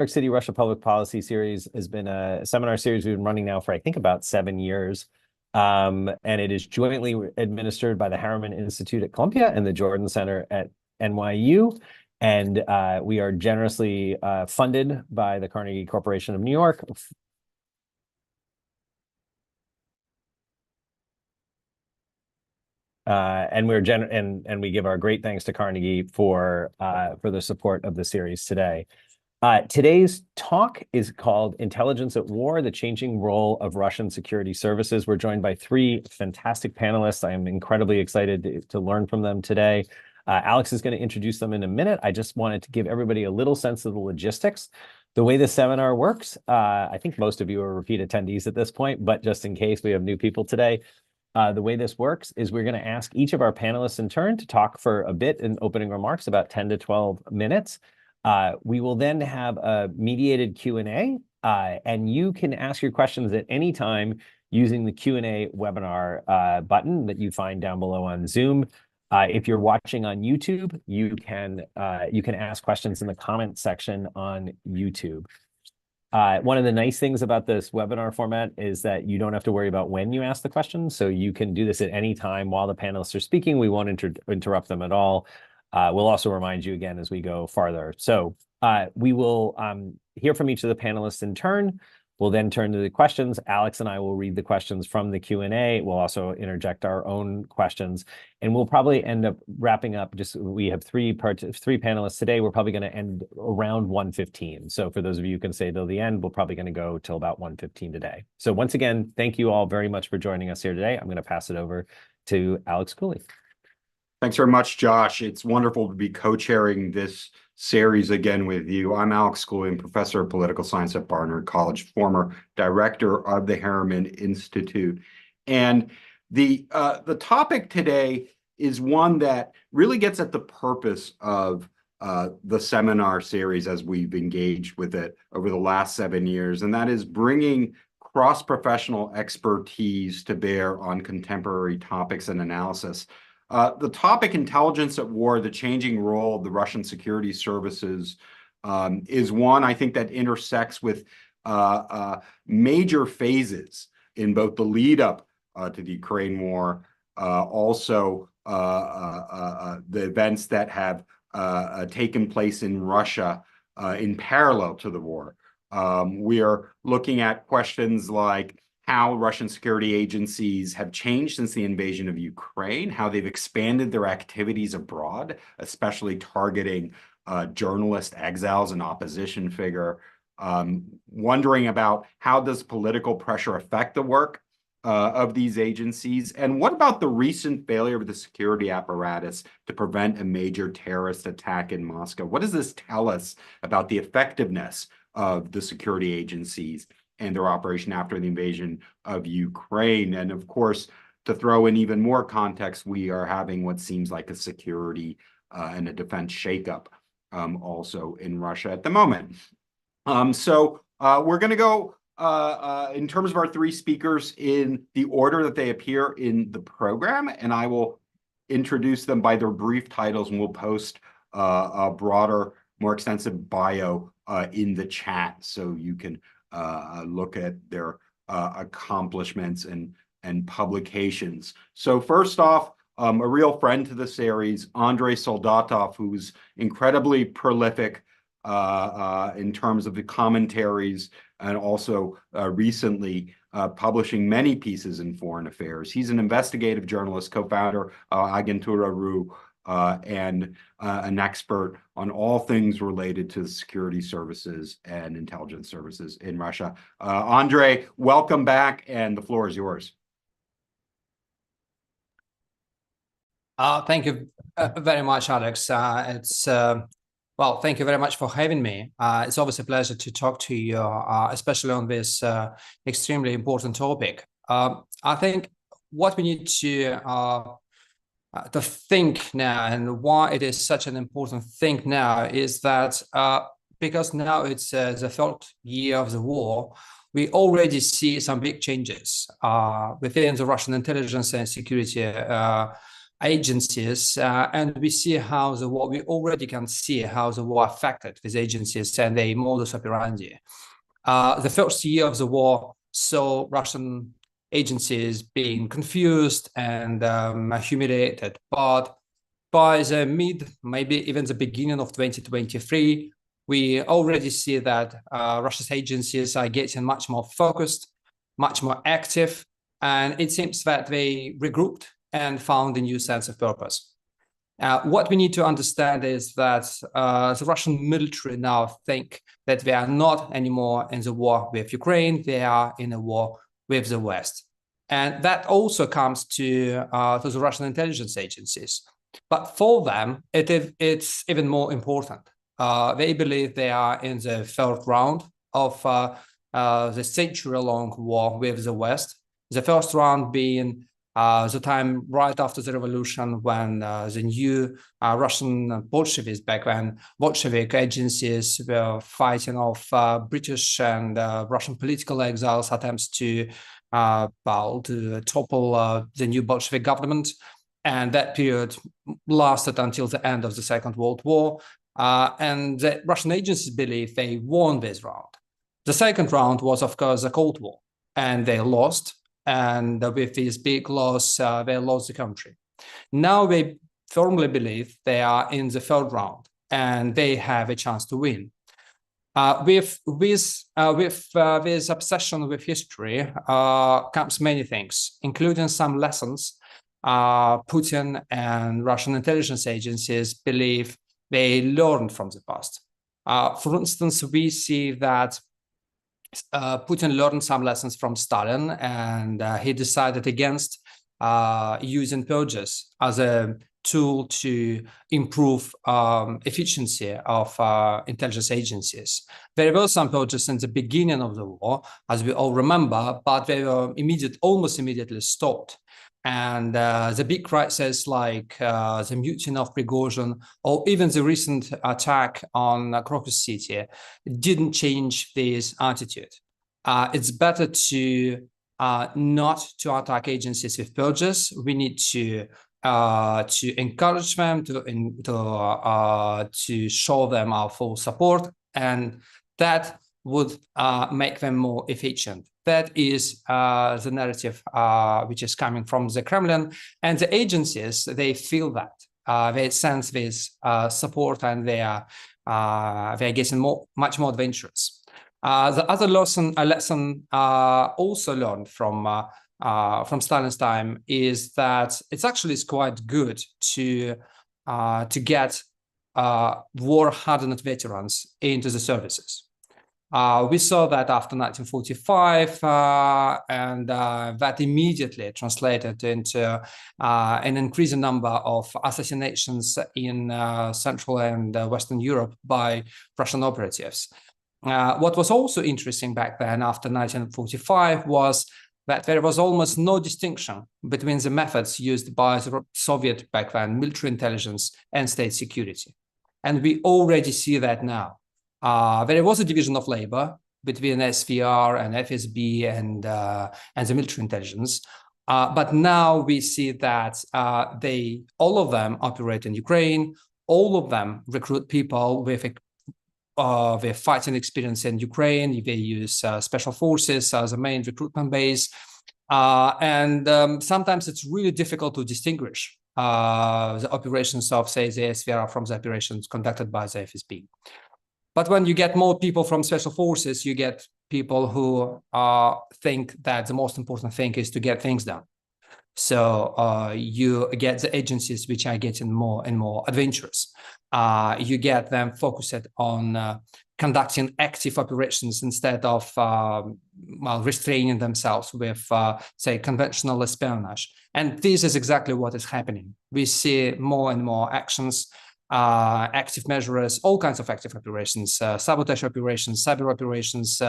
York City Russia Public Policy series has been a seminar series we've been running now for, I think, about 7 years. And it is jointly administered by the Harriman Institute at Columbia and the Jordan Center at NYU. And we are generously funded by the Carnegie Corporation of New York. And we give our great thanks to Carnegie for the support of the series today. Today's talk is called Intelligence at War, the Changing Role of Russian Security Services. We're joined by 3 fantastic panelists. I am incredibly excited to learn from them today. Alex is going to introduce them in a minute. I just wanted to give everybody a little sense of the logistics. The way the seminar works, I think most of you are repeat attendees at this point, but just in case we have new people today, the way this works is we're going to ask each of our panelists in turn to talk for a bit in opening remarks, about 10 to 12 minutes. We will then have a mediated Q&A, and you can ask your questions at any time using the Q&A webinar button that you find down below on Zoom. If you're watching on YouTube, you can ask questions in the comment section on YouTube. One of the nice things about this webinar format is that you don't have to worry about when you ask the questions, so you can do this at any time while the panelists are speaking. We won't interrupt them at all. We'll also remind you again as we go farther. So we will hear from each of the panelists in turn. We'll then turn to the questions. Alex and I will read the questions from the Q&A. We'll also interject our own questions. And we'll probably end up wrapping up, we have three panelists today. We're probably going to end around 1:15. So for those of you who can stay till the end, we're probably going to go till about 1:15 today. So once again, thank you all very much for joining us here today. I'm going to pass it over to Alex Cooley. Thanks very much, Josh. It's wonderful to be co-chairing this series again with you. I'm Alex Cooley, professor of political science at Barnard College, former director of the Harriman Institute. And the topic today is one that really gets at the purpose of the seminar series as we've engaged with it over the last 7 years, and that is bringing cross-professional expertise to bear on contemporary topics and analysis. The topic, Intelligence at War, the changing role of the Russian security services, is one I think that intersects with major phases in both the lead up to the Ukraine war, also the events that have taken place in Russia in parallel to the war. We are looking at questions like how Russian security agencies have changed since the invasion of Ukraine, how they've expanded their activities abroad, especially targeting journalists, exiles, and opposition figure, wondering about how does political pressure affect the work of these agencies, and what about the recent failure of the security apparatus to prevent a major terrorist attack in Moscow? What does this tell us about the effectiveness of the security agencies and their operation after the invasion of Ukraine? And of course, to throw in even more context, we are having what seems like a security and a defense shakeup also in Russia at the moment. So we're going to go in terms of our 3 speakers in the order that they appear in the program, and I will introduce them by their brief titles, and we'll post a broader, more extensive bio in the chat so you can look at their accomplishments and publications. So first off, a real friend to the series, Andrei Soldatov, who's incredibly prolific in terms of the commentaries and also recently publishing many pieces in foreign affairs. He's an investigative journalist, co-founder Agentura RU, and an expert on all things related to security services and intelligence services in Russia. Andrei, welcome back, and the floor is yours. Thank you very much, Alex. Well, thank you very much for having me. It's always a pleasure to talk to you, especially on this extremely important topic. I think what we need to think now, and why it is such an important thing now, is that because now it's the 3rd year of the war, we already see some big changes within the Russian intelligence and security agencies, and we see how the war, we already can see how the war affected these agencies and their modus operandi. The first year of the war saw Russian agencies being confused and humiliated, but by the maybe even the beginning of 2023, we already see that Russia's agencies are getting much more focused, much more active, and it seems that they regrouped and found a new sense of purpose. What we need to understand is that the Russian military now think that they are not anymore in the war with Ukraine, they are in a war with the West. And that also comes to the Russian intelligence agencies. But for them, it's even more important. They believe they are in the third round of the century-long war with the West. The first round being the time right after the revolution when the new Russian Bolsheviks, back when Bolshevik agencies were fighting off British and Russian political exiles, attempts to topple the new Bolshevik government. And that period lasted until the end of the Second World War. And the Russian agencies believe they won this round. The second round was, of course, the Cold War, and they lost. And with this big loss, they lost the country. Now they firmly believe they are in the third round, and they have a chance to win. With this obsession with history comes many things, including some lessons Putin and Russian intelligence agencies believe they learned from the past. For instance, we see that Putin learned some lessons from Stalin, and he decided against using purges as a tool to improve efficiency of intelligence agencies. There were some purges in the beginning of the war, as we all remember, but they were almost immediately stopped. And the big crises like the mutiny of Prigozhin, or even the recent attack on Crocus City, didn't change this attitude. It's better to not to attack agencies with purges. We need to encourage them, to show them our full support, and that would make them more efficient. That is the narrative which is coming from the Kremlin, and the agencies, they feel that. They sense this support, and they're getting much more adventurous. The other lesson also learned from Stalin's time is that it's actually quite good to get war-hardened veterans into the services. We saw that after 1945, and that immediately translated into an increasing number of assassinations in Central and Western Europe by Russian operatives. What was also interesting back then, after 1945, was that there was almost no distinction between the methods used by the Soviet back then military intelligence and state security. And we already see that now. There was a division of labor between SVR and FSB and the military intelligence, but now we see that all of them operate in Ukraine. All of them recruit people with fighting experience in Ukraine. They use special forces as a main recruitment base, and sometimes it's really difficult to distinguish the operations of, say, the SVR from the operations conducted by the FSB. But when you get more people from special forces, you get people who think that the most important thing is to get things done. So you get the agencies which are getting more and more adventurous. You get them focused on conducting active operations instead of restraining themselves with, say, conventional espionage. And this is exactly what is happening. We see more and more actions, active measures, all kinds of active operations, sabotage operations, cyber operations.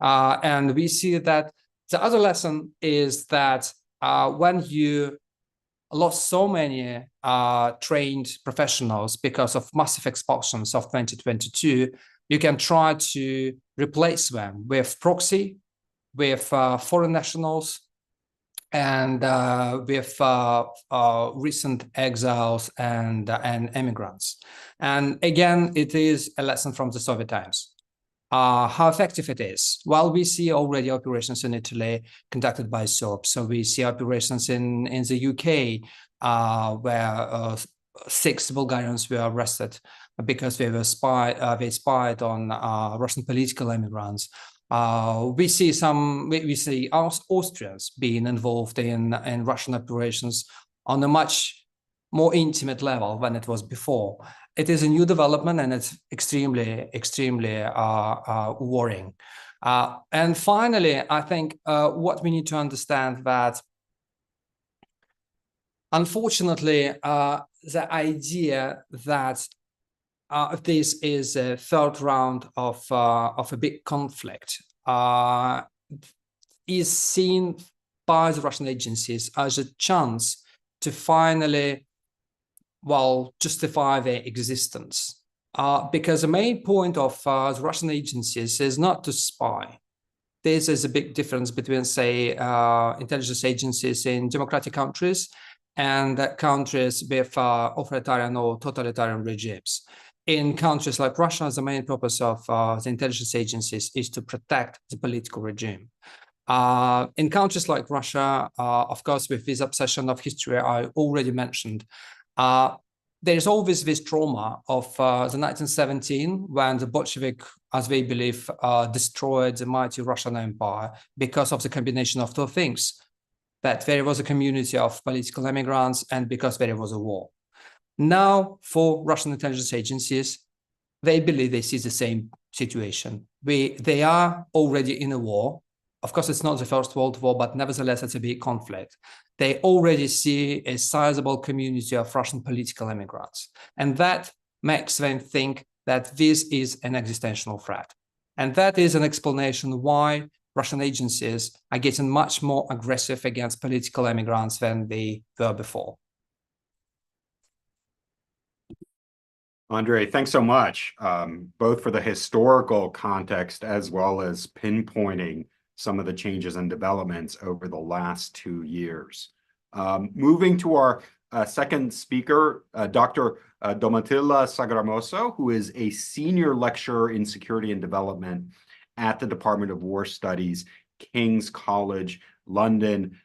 And we see that the other lesson is that when you lost so many trained professionals because of massive expulsions of 2022, you can try to replace them with proxy, with foreign nationals, and with recent exiles and immigrants. And again, it is a lesson from the Soviet times. How effective it is? Well, we see already operations in Italy conducted by Serbs. So we see operations in the UK where 6 Bulgarians were arrested because they spied on Russian political immigrants. We see Austrians being involved in Russian operations on a much more intimate level than it was before. It is a new development, and it's extremely worrying. And finally, I think what we need to understand that, unfortunately, the idea that this is a third round of a big conflict is seen by the Russian agencies as a chance to finally, well, justify their existence. Because the main point of the Russian agencies is not to spy. This is a big difference between, say, intelligence agencies in democratic countries and countries with authoritarian or totalitarian regimes. In countries like Russia, the main purpose of the intelligence agencies is to protect the political regime. In countries like Russia, of course, with this obsession of history I already mentioned, there is always this trauma of the 1917, when the Bolshevik, as they believe, destroyed the mighty Russian Empire because of the combination of two things: that there was a community of political immigrants and because there was a war. Now, for Russian intelligence agencies, they believe they see the same situation. They are already in a war. Of course, it's not the First World War, but nevertheless, it's a big conflict. They already see a sizable community of Russian political immigrants. And that makes them think that this is an existential threat. And that is an explanation why Russian agencies are getting much more aggressive against political immigrants than they were before. Andrei, thanks so much, both for the historical context as well as pinpointing some of the changes and developments over the last 2 years. Moving to our second speaker, Dr. Domitila Sagramoso, who is a senior lecturer in security and development at the Department of War Studies, King's College, London,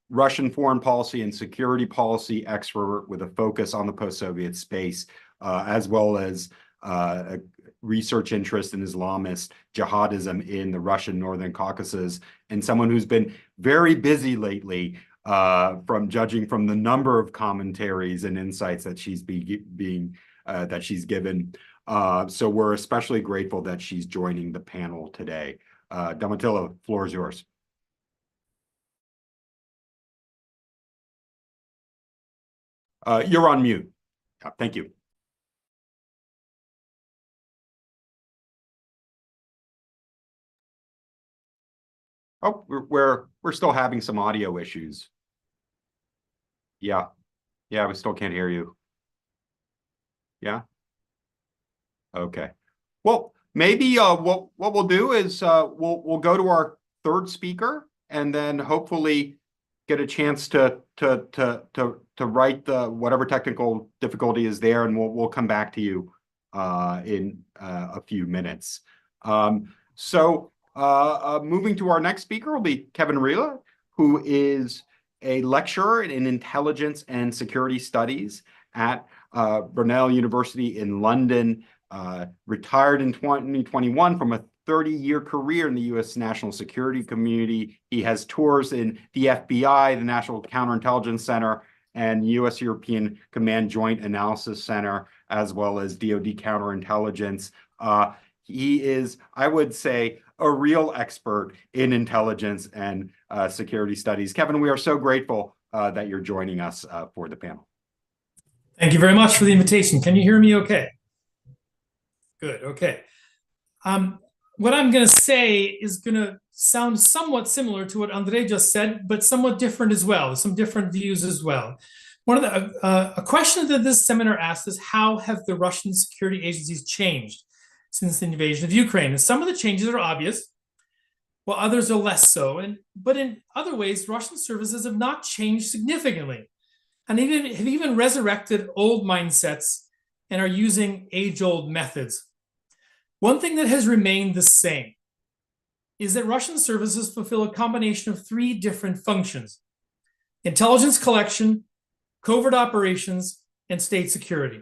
Russian foreign policy and security policy expert with a focus on the post-Soviet space, as well as a research interest in Islamist jihadism in the Russian Northern Caucasus, and someone who's been very busy lately, from judging from the number of commentaries and insights that she's given. So we're especially grateful that she's joining the panel today. Domitila, the floor is yours. You're on mute. Thank you. Oh, we're still having some audio issues. Yeah, we still can't hear you. Yeah. Okay. Well, maybe what we'll do is we'll go to our third speaker, and then hopefully get a chance to write the whatever technical difficulty is there, and we'll come back to you in a few minutes. Moving to our next speaker will be Kevin Rila, who is a lecturer in intelligence and security studies at Brunel University in London, retired in 2021 from a 30-year career in the U.S. national security community. He has tours in the FBI, the National Counterintelligence Center, and U.S. European Command Joint Analysis Center, as well as DoD counterintelligence. He is, I would say, a real expert in intelligence and security studies. Kevin, we are so grateful that you're joining us for the panel. Thank you very much for the invitation. Can you hear me okay? Good, okay. What I'm going to say is going to sound somewhat similar to what Andrei just said, but somewhat different as well, some different views as well. One of the a question that this seminar asked is, how have the Russian security agencies changed since the invasion of Ukraine? And some of the changes are obvious. while others are less so. But in other ways, Russian services have not changed significantly, and have even resurrected old mindsets and are using age-old methods. One thing that has remained the same is that Russian services fulfill a combination of three different functions: intelligence collection, covert operations, and state security.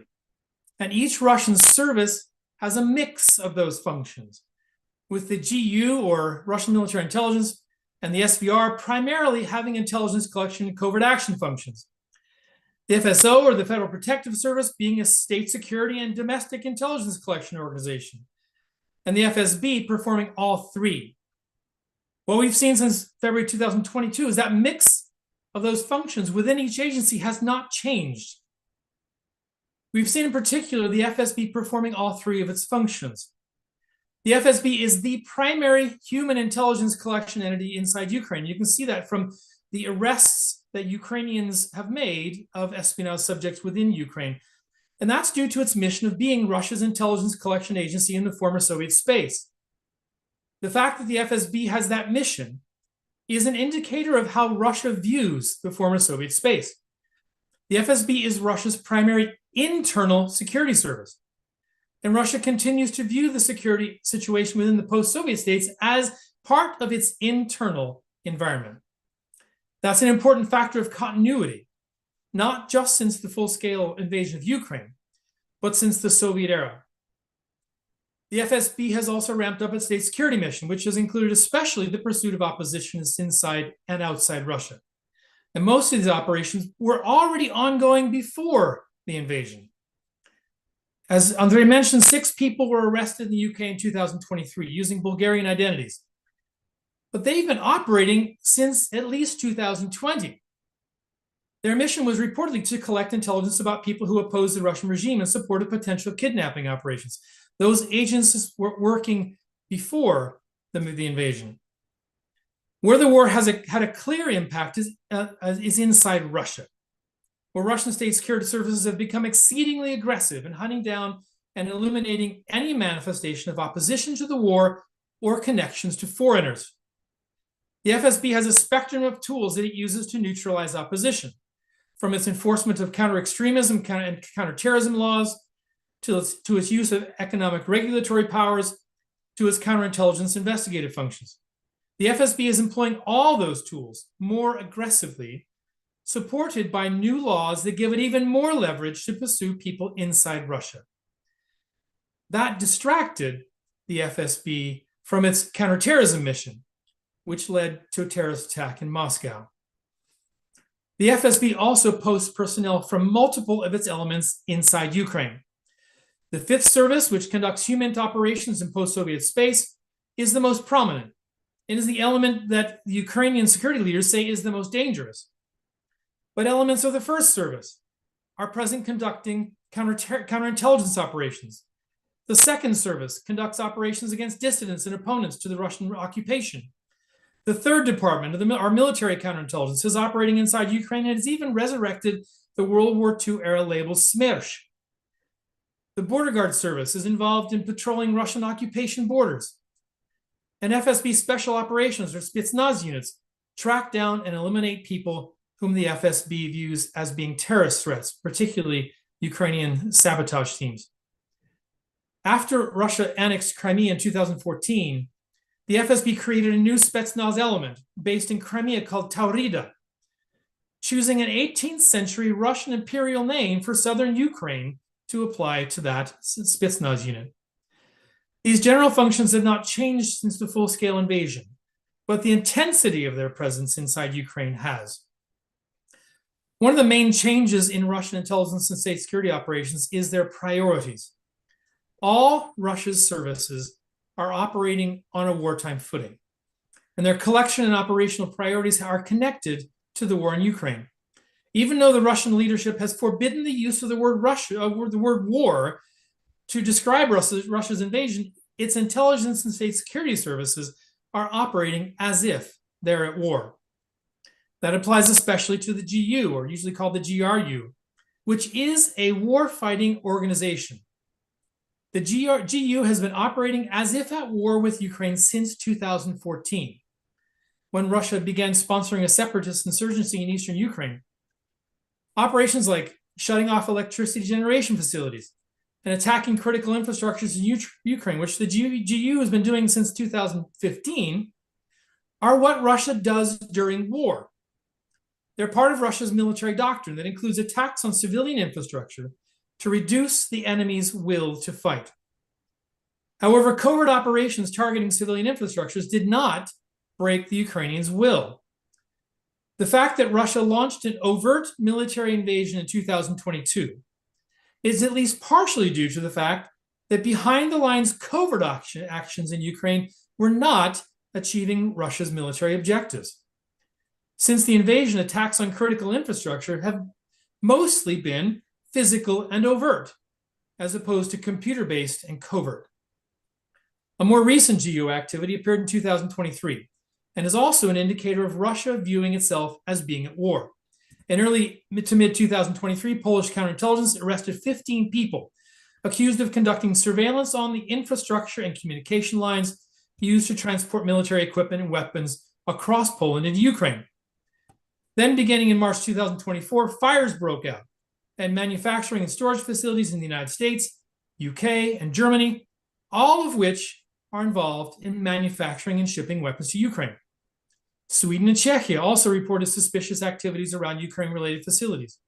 And each Russian service has a mix of those functions, with the GU, or Russian Military Intelligence, and the SVR primarily having intelligence collection and covert action functions. The FSO, or the Federal Protective Service, being a state security and domestic intelligence collection organization, and the FSB performing all three. What we've seen since February 2022 is that mix of those functions within each agency has not changed. We've seen in particular the FSB performing all three of its functions. The FSB is the primary human intelligence collection entity inside Ukraine. You can see that from the arrests that Ukrainians have made of espionage subjects within Ukraine. And that's due to its mission of being Russia's intelligence collection agency in the former Soviet space. The fact that the FSB has that mission is an indicator of how Russia views the former Soviet space. The FSB is Russia's primary internal security service, and Russia continues to view the security situation within the post-Soviet states as part of its internal environment. That's an important factor of continuity, not just since the full-scale invasion of Ukraine, but since the Soviet era. The FSB has also ramped up its state security mission, which has included especially the pursuit of oppositionists inside and outside Russia. And most of these operations were already ongoing before the invasion. As Andrei mentioned, 6 people were arrested in the UK in 2023 using Bulgarian identities. But they've been operating since at least 2020. Their mission was reportedly to collect intelligence about people who oppose the Russian regime and supported potential kidnapping operations. Those agents were working before the invasion. Where the war had a clear impact is inside Russia, where Russian state security services have become exceedingly aggressive in hunting down and eliminating any manifestation of opposition to the war or connections to foreigners. The FSB has a spectrum of tools that it uses to neutralize opposition, from its enforcement of counter-extremism and counter-terrorism laws, to its use of economic regulatory powers, to its counterintelligence investigative functions. The FSB is employing all those tools more aggressively, supported by new laws that give it even more leverage to pursue people inside Russia. That distracted the FSB from its counterterrorism mission, which led to a terrorist attack in Moscow. The FSB also posts personnel from multiple of its elements inside Ukraine. The 5th Service, which conducts human operations in post-Soviet space, is the most prominent. It is the element that the Ukrainian security leaders say is the most dangerous. But elements of the 1st Service are present conducting counterintelligence operations. The 2nd Service conducts operations against dissidents and opponents to the Russian occupation. The 3rd Department, our military counterintelligence, is operating inside Ukraine and has even resurrected the World War II era label Smersh. The Border Guard Service is involved in patrolling Russian occupation borders. And FSB Special Operations, or Spetsnaz units, track down and eliminate people whom the FSB views as being terrorist threats, particularly Ukrainian sabotage teams. After Russia annexed Crimea in 2014, the FSB created a new Spetsnaz element based in Crimea called Taurida, choosing an 18th century Russian imperial name for southern Ukraine to apply to that Spetsnaz unit. These general functions have not changed since the full-scale invasion, but the intensity of their presence inside Ukraine has. One of the main changes in Russian intelligence and state security operations is their priorities. All Russia's services are operating on a wartime footing, and their collection and operational priorities are connected to the war in Ukraine. Even though the Russian leadership has forbidden the use of the word war to describe Russia's invasion, its intelligence and state security services are operating as if they're at war. That applies especially to the GU, or usually called the GRU, which is a war-fighting organization. The GU has been operating as if at war with Ukraine since 2014. when Russia began sponsoring a separatist insurgency in eastern Ukraine. Operations like shutting off electricity generation facilities and attacking critical infrastructures in Ukraine, which the GU has been doing since 2015, are what Russia does during war. They're part of Russia's military doctrine that includes attacks on civilian infrastructure to reduce the enemy's will to fight. However, covert operations targeting civilian infrastructures did not break the Ukrainians' will. The fact that Russia launched an overt military invasion in 2022 is at least partially due to the fact that behind the lines covert actions in Ukraine were not achieving Russia's military objectives. Since the invasion, attacks on critical infrastructure have mostly been physical and overt, as opposed to computer-based and covert. A more recent GU activity appeared in 2023 and is also an indicator of Russia viewing itself as being at war. In early to mid-2023, Polish counterintelligence arrested 15 people accused of conducting surveillance on the infrastructure and communication lines used to transport military equipment and weapons across Poland into Ukraine. Then, beginning in March 2024, fires broke out at manufacturing and storage facilities in the United States, UK, and Germany, all of which are involved in manufacturing and shipping weapons to Ukraine. Sweden and Czechia also reported suspicious activities around Ukraine-related facilities.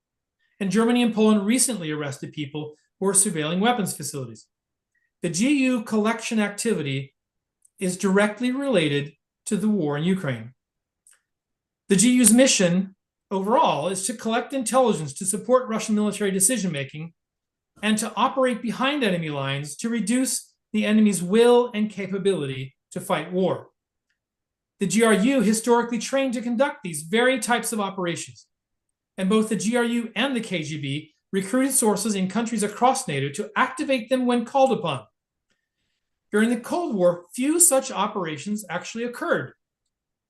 And Germany and Poland recently arrested people who were surveilling weapons facilities. The GU collection activity is directly related to the war in Ukraine. The GU's mission overall is to collect intelligence to support Russian military decision-making and to operate behind enemy lines to reduce the enemy's will and capability to fight war. The GRU historically trained to conduct these very types of operations, and both the GRU and the KGB recruited sources in countries across NATO to activate them when called upon. During the Cold War, few such operations actually occurred,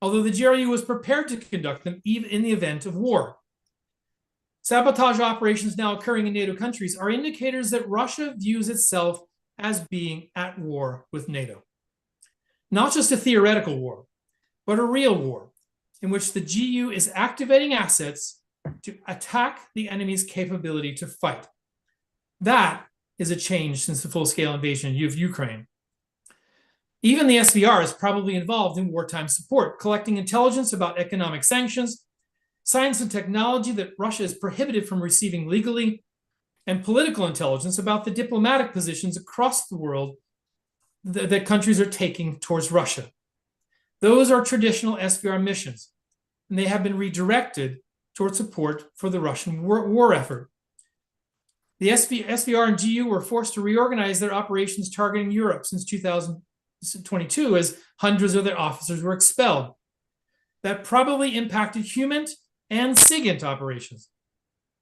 although the GRU was prepared to conduct them even in the event of war. Sabotage operations now occurring in NATO countries are indicators that Russia views itself as being at war with NATO. Not just a theoretical war, but a real war in which the GU is activating assets to attack the enemy's capability to fight. That is a change since the full-scale invasion of Ukraine. Even the SVR is probably involved in wartime support, collecting intelligence about economic sanctions, science and technology that Russia is prohibited from receiving legally, and political intelligence about the diplomatic positions across the world that countries are taking towards Russia. Those are traditional SVR missions, and they have been redirected toward support for the Russian war effort. The SVR and GU were forced to reorganize their operations targeting Europe since 2022 as hundreds of their officers were expelled. That probably impacted HUMINT and SIGINT operations,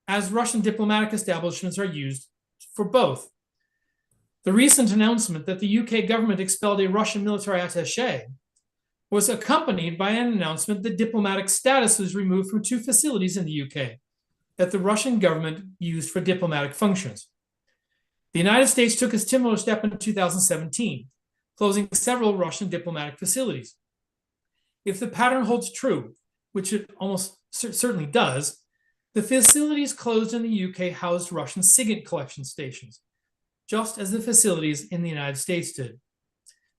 as Russian diplomatic establishments are used for both. The recent announcement that the UK government expelled a Russian military attaché was accompanied by an announcement that diplomatic status was removed from 2 facilities in the UK that the Russian government used for diplomatic functions. The United States took a similar step in 2017, closing several Russian diplomatic facilities. If the pattern holds true, which it almost certainly does, the facilities closed in the UK housed Russian SIGINT collection stations, just as the facilities in the United States did.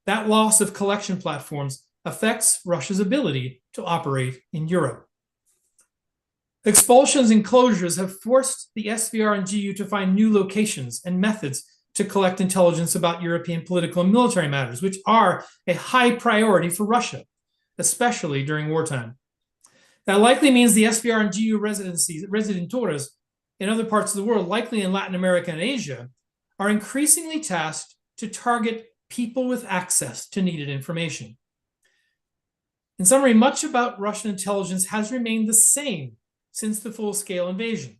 That loss of collection platforms affects Russia's ability to operate in Europe. Expulsions and closures have forced the SVR and GU to find new locations and methods to collect intelligence about European political and military matters, which are a high priority for Russia, especially during wartime. That likely means the SVR and GU residentores in other parts of the world, likely in Latin America and Asia, are increasingly tasked to target people with access to needed information. In summary, much about Russian intelligence has remained the same since the full-scale invasion.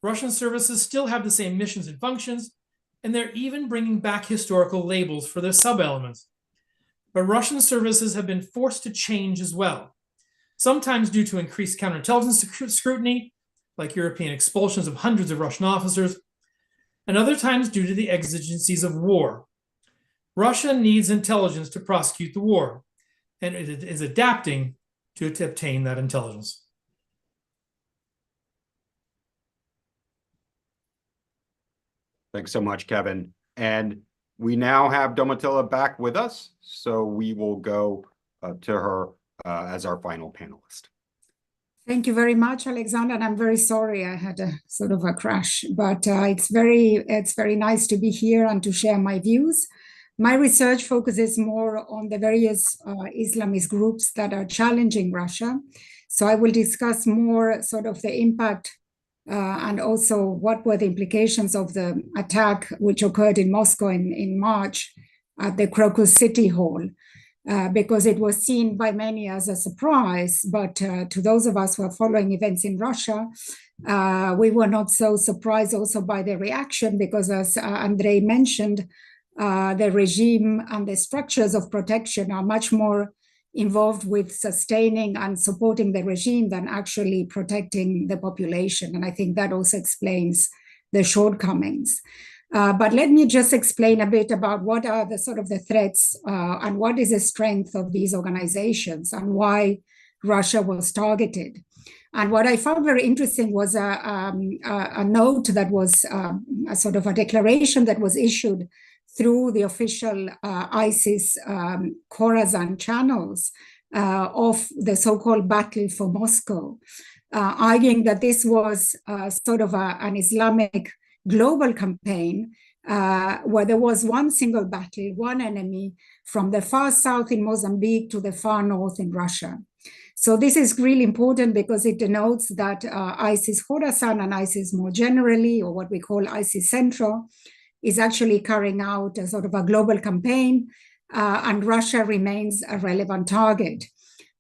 Russian services still have the same missions and functions, and they're even bringing back historical labels for their sub-elements. But Russian services have been forced to change as well, sometimes due to increased counterintelligence scrutiny, like European expulsions of hundreds of Russian officers, and other times due to the exigencies of war. Russia needs intelligence to prosecute the war, and it is adapting to obtain that intelligence. Thanks so much, Kevin. And we now have Domitilla back with us, so we will go to her as our final panelist. Thank you very much, Alexander. And I'm very sorry I had a sort of a crash, but it's very nice to be here and to share my views. My research focuses more on the various Islamist groups that are challenging Russia. So I will discuss more sort of the impact and also what were the implications of the attack which occurred in Moscow in March at the Crocus City Hall, because it was seen by many as a surprise. But to those of us who are following events in Russia, we were not so surprised also by the reaction, because as Andrei mentioned, the regime and the structures of protection are much more involved with sustaining and supporting the regime than actually protecting the population. And I think that also explains the shortcomings. But let me just explain a bit about what are the sort of the threats and what is the strength of these organizations and why Russia was targeted. And what I found very interesting was a note that was a sort of a declaration that was issued through the official ISIS Khorasan channels of the so-called Battle for Moscow, arguing that this was sort of an Islamic global campaign where there was one single battle, one enemy, from the far south in Mozambique to the far north in Russia. So this is really important because it denotes that ISIS Khorasan and ISIS more generally, or what we call ISIS Central, is actually carrying out a sort of a global campaign, and Russia remains a relevant target.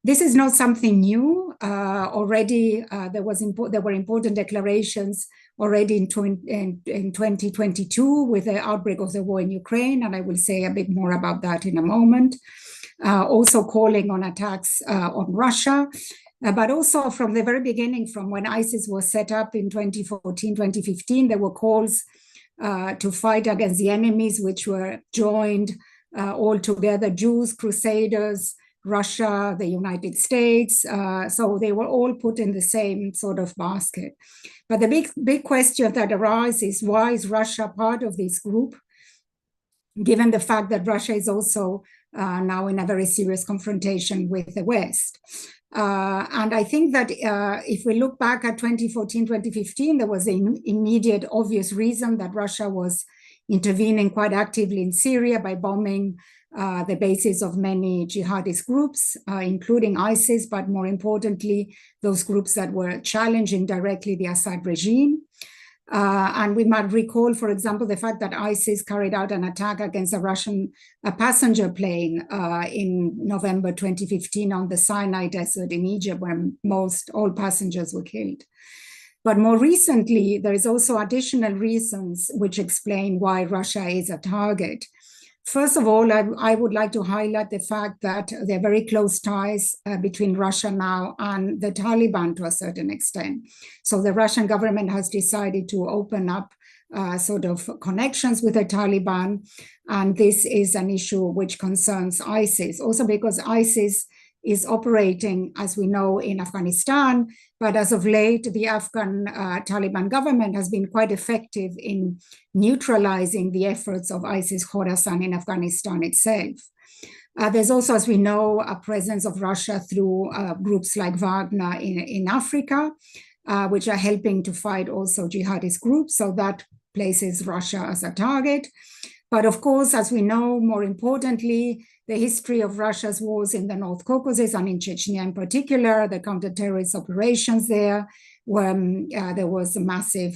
This is not something new. Already there were important declarations already in 2022 with the outbreak of the war in Ukraine, and I will say a bit more about that in a moment. Also calling on attacks on Russia, but also from the very beginning, from when ISIS was set up in 2014, 2015, there were calls to fight against the enemies, which were joined all together: Jews, Crusaders, Russia, the United States. So they were all put in the same sort of basket. But the big question that arises is, why is Russia part of this group, given the fact that Russia is also now in a very serious confrontation with the West? And I think that if we look back at 2014, 2015, there was an immediate obvious reason that Russia was intervening quite actively in Syria by bombing the bases of many jihadist groups, including ISIS, but more importantly, those groups that were challenging directly the Assad regime. And we might recall, for example, the fact that ISIS carried out an attack against a Russian passenger plane in November 2015 on the Sinai Desert in Egypt, where all passengers were killed. But more recently, there is also additional reasons which explain why Russia is a target. First of all, I would like to highlight the fact that there are very close ties between Russia now and the Taliban to a certain extent. So the Russian government has decided to open up sort of connections with the Taliban. And this is an issue which concerns ISIS, also because ISIS is operating, as we know, in Afghanistan. But as of late, the Afghan Taliban government has been quite effective in neutralizing the efforts of ISIS Khorasan in Afghanistan itself. There's also, as we know, a presence of Russia through groups like Wagner in Africa, which are helping to fight also jihadist groups. So that places Russia as a target. But of course, as we know, more importantly, the history of Russia's wars in the North Caucasus and in Chechnya in particular, the counter-terrorist operations there, where there was massive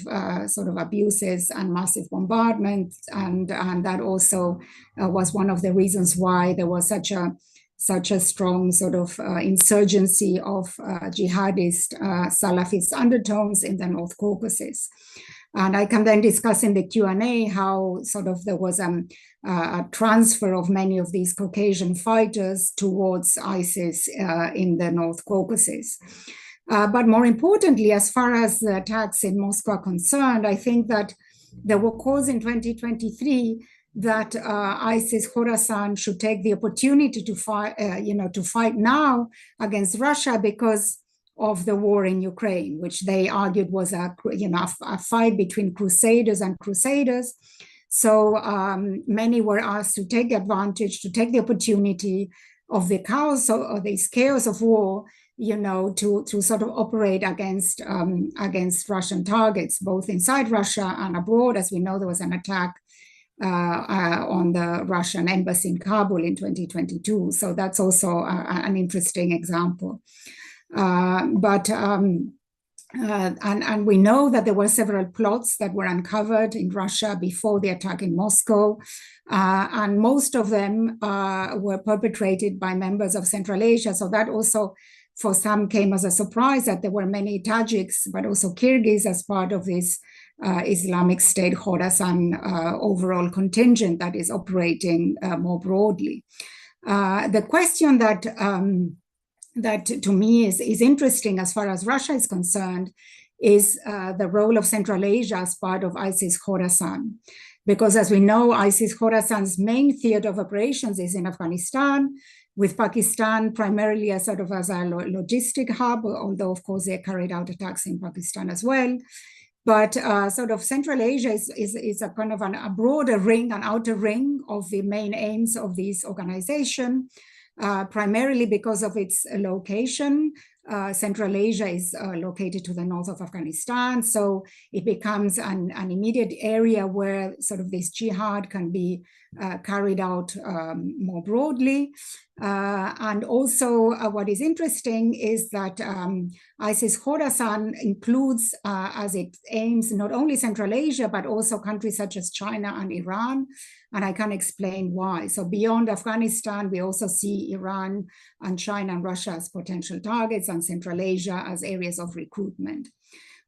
sort of abuses and massive bombardment. And that also was one of the reasons why there was such a strong sort of insurgency of jihadist Salafist undertones in the North Caucasus. And I can then discuss in the Q&A how sort of there was a transfer of many of these Caucasian fighters towards ISIS in the North Caucasus. But more importantly, as far as the attacks in Moscow are concerned, I think that there were calls in 2023 that ISIS Khorasan should take the opportunity to fight, to fight now against Russia because of the war in Ukraine, which they argued was a fight between crusaders and crusaders. So many were asked to take advantage, to take the opportunity of the chaos or this chaos of war, to sort of operate against Russian targets, both inside Russia and abroad. As we know, there was an attack on the Russian embassy in Kabul in 2022. So that's also an interesting example. And we know that there were several plots that were uncovered in Russia before the attack in Moscow. And most of them were perpetrated by members of Central Asia. So that also, for some, came as a surprise that there were many Tajiks, but also Kyrgyz as part of this Islamic State Khorasan overall contingent that is operating more broadly. The question that to me is interesting as far as Russia is concerned is the role of Central Asia as part of ISIS Khorasan. Because as we know, ISIS Khorasan's main theater of operations is in Afghanistan, with Pakistan primarily as a logistic hub, although of course they carried out attacks in Pakistan as well. But sort of Central Asia is a kind of a broader ring, an outer ring of the main aims of this organization. Primarily because of its location. Central Asia is located to the north of Afghanistan, so it becomes an immediate area where sort of this jihad can be carried out more broadly. And also what is interesting is that ISIS Khorasan includes as its aims not only Central Asia, but also countries such as China and Iran. And I can explain why. So beyond Afghanistan, we also see Iran and China and Russia as potential targets and Central Asia as areas of recruitment.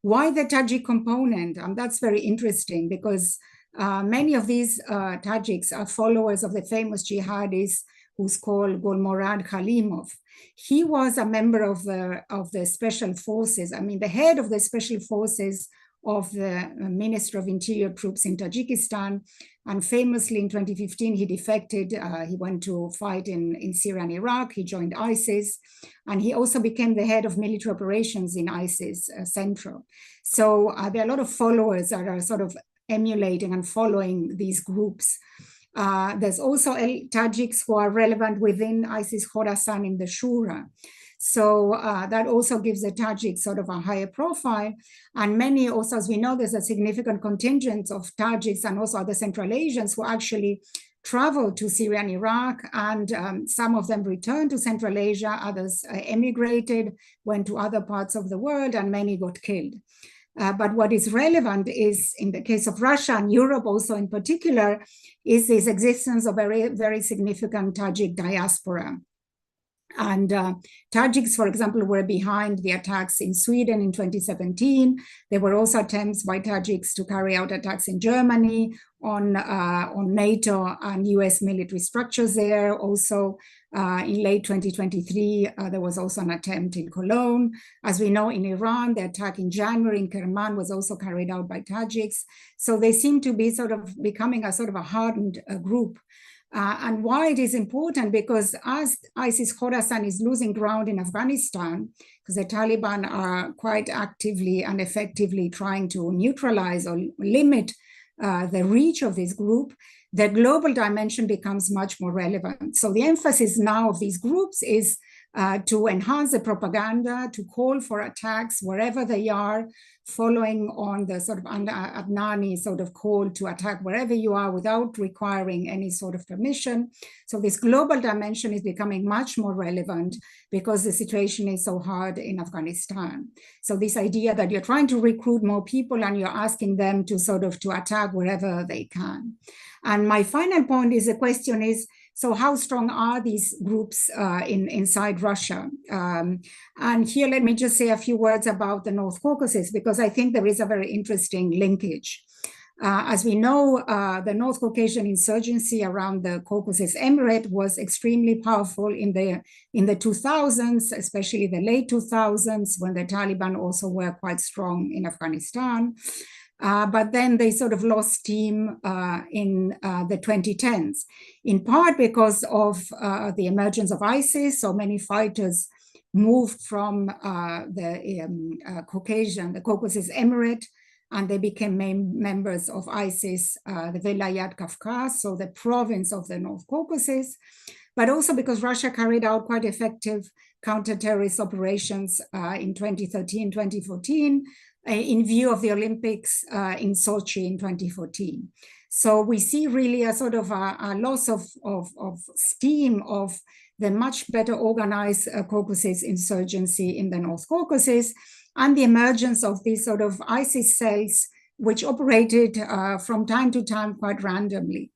Why the Tajik component? That's very interesting because many of these Tajiks are followers of the famous jihadist who's called Golmurad Khalimov. He was a member of the special forces. I mean, the head of the special forces of the Minister of Interior troops in Tajikistan. And famously in 2015, he defected. He went to fight in Syria and Iraq. He joined ISIS. And he also became the head of military operations in ISIS Central. So there are a lot of followers that are sort of emulating and following these groups. There's also Tajiks who are relevant within ISIS Khorasan in the Shura. So that also gives the Tajiks sort of a higher profile. And many also, as we know, there's a significant contingent of Tajiks and also other Central Asians who actually traveled to Syria and Iraq. And some of them returned to Central Asia, others emigrated, went to other parts of the world, and many got killed. But what is relevant is, in the case of Russia and Europe also in particular, is this existence of a very, very significant Tajik diaspora. And Tajiks, for example, were behind the attacks in Sweden in 2017. There were also attempts by Tajiks to carry out attacks in Germany on NATO and US military structures there. Also, in late 2023, there was also an attempt in Cologne. As we know, in Iran, the attack in January in Kerman was also carried out by Tajiks. So they seem to be sort of becoming a sort of a hardened group. And why it is important, because as ISIS Khorasan is losing ground in Afghanistan, because the Taliban are quite actively and effectively trying to neutralize or limit the reach of this group, the global dimension becomes much more relevant. So the emphasis now of these groups is to enhance the propaganda, to call for attacks wherever they are, following on the sort of Adnani sort of call to attack wherever you are without requiring any sort of permission. So this global dimension is becoming much more relevant because the situation is so hard in Afghanistan. So this idea that you're trying to recruit more people and you're asking them to sort of to attack wherever they can. And my final point is the question is, so how strong are these groups inside Russia? And here, let me just say a few words about the North Caucasus, because I think there is a very interesting linkage. As we know, the North Caucasian insurgency around the Caucasus Emirate was extremely powerful in the 2000s, especially the late 2000s, when the Taliban also were quite strong in Afghanistan. but then they sort of lost steam in the 2010s, in part because of the emergence of ISIS. So many fighters moved from the Caucasus Emirate, and they became members of ISIS, the Velayat Kafkas, so the province of the North Caucasus, but also because Russia carried out quite effective counter-terrorist operations in 2013, 2014, in view of the Olympics in Sochi in 2014. So we see really a sort of a loss of steam of the much better organized Caucasus insurgency in the North Caucasus, and the emergence of these sort of ISIS cells, which operated from time to time quite randomly.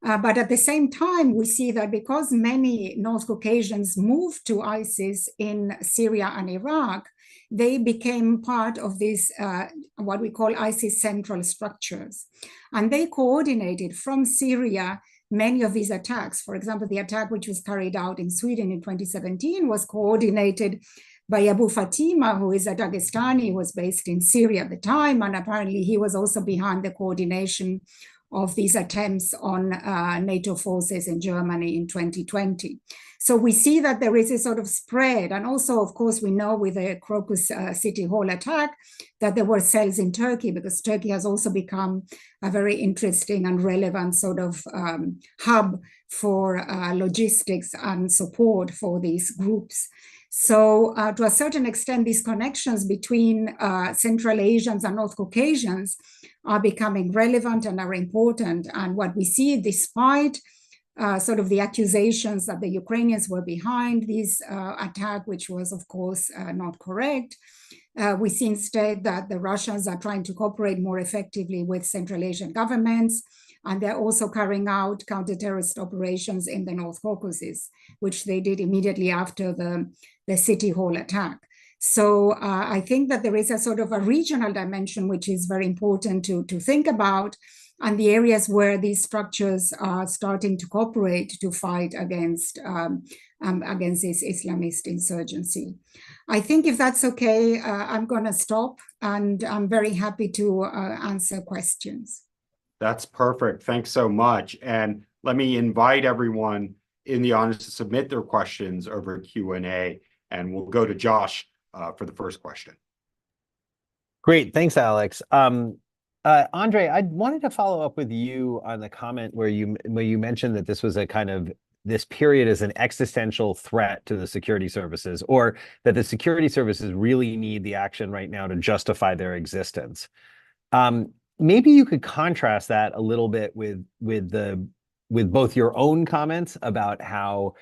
But at the same time, we see that because many North Caucasians moved to ISIS in Syria and Iraq, they became part of these, what we call ISIS central structures. And they coordinated from Syria many of these attacks. For example, the attack which was carried out in Sweden in 2017 was coordinated by Abu Fatima, who is a Dagestani, who was based in Syria at the time, and apparently he was also behind the coordination of these attempts on NATO forces in Germany in 2020. So we see that there is a sort of spread. And also, of course, we know with the Crocus City Hall attack that there were cells in Turkey, because Turkey has also become a very interesting and relevant sort of hub for logistics and support for these groups. So to a certain extent, these connections between Central Asians and North Caucasians are becoming relevant and are important. And what we see, despite sort of the accusations that the Ukrainians were behind this attack, which was, of course, not correct, we see instead that the Russians are trying to cooperate more effectively with Central Asian governments, and they're also carrying out counter-terrorist operations in the North Caucasus, which they did immediately after the City Hall attack. So I think that there is a sort of a regional dimension which is very important to think about, and the areas where these structures are starting to cooperate to fight against this Islamist insurgency. I think if that's okay, I'm going to stop, and I'm very happy to answer questions. That's perfect. Thanks so much. And let me invite everyone in the audience to submit their questions over Q&A, and we'll go to Josh for the first question. Great. Thanks, Alex. Andre, I wanted to follow up with you on the comment where you mentioned that this was a kind of, this period is an existential threat to the security services, or that the security services really need the action right now to justify their existence. Maybe you could contrast that a little bit with both your own comments about how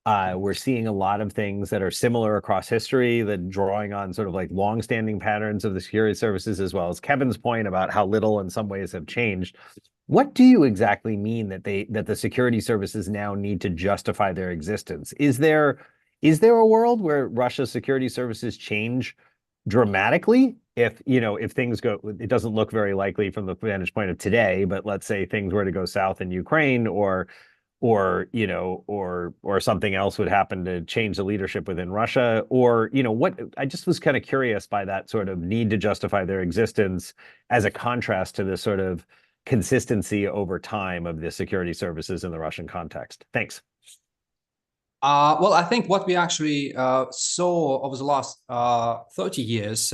we're seeing a lot of things that are similar across history, that drawing on sort of like longstanding patterns of the security services, as well as Kevin's point about how little in some ways have changed. What do you exactly mean that the security services now need to justify their existence? Is there a world where Russia's security services change dramatically if things go? It doesn't look very likely from the vantage point of today, but let's say things were to go south in Ukraine, or something else would happen to change the leadership within Russia, or what? I just was kind of curious by that sort of need to justify their existence as a contrast to this sort of consistency over time of the security services in the Russian context. Thanks. Well, I think what we actually saw over the last 30 years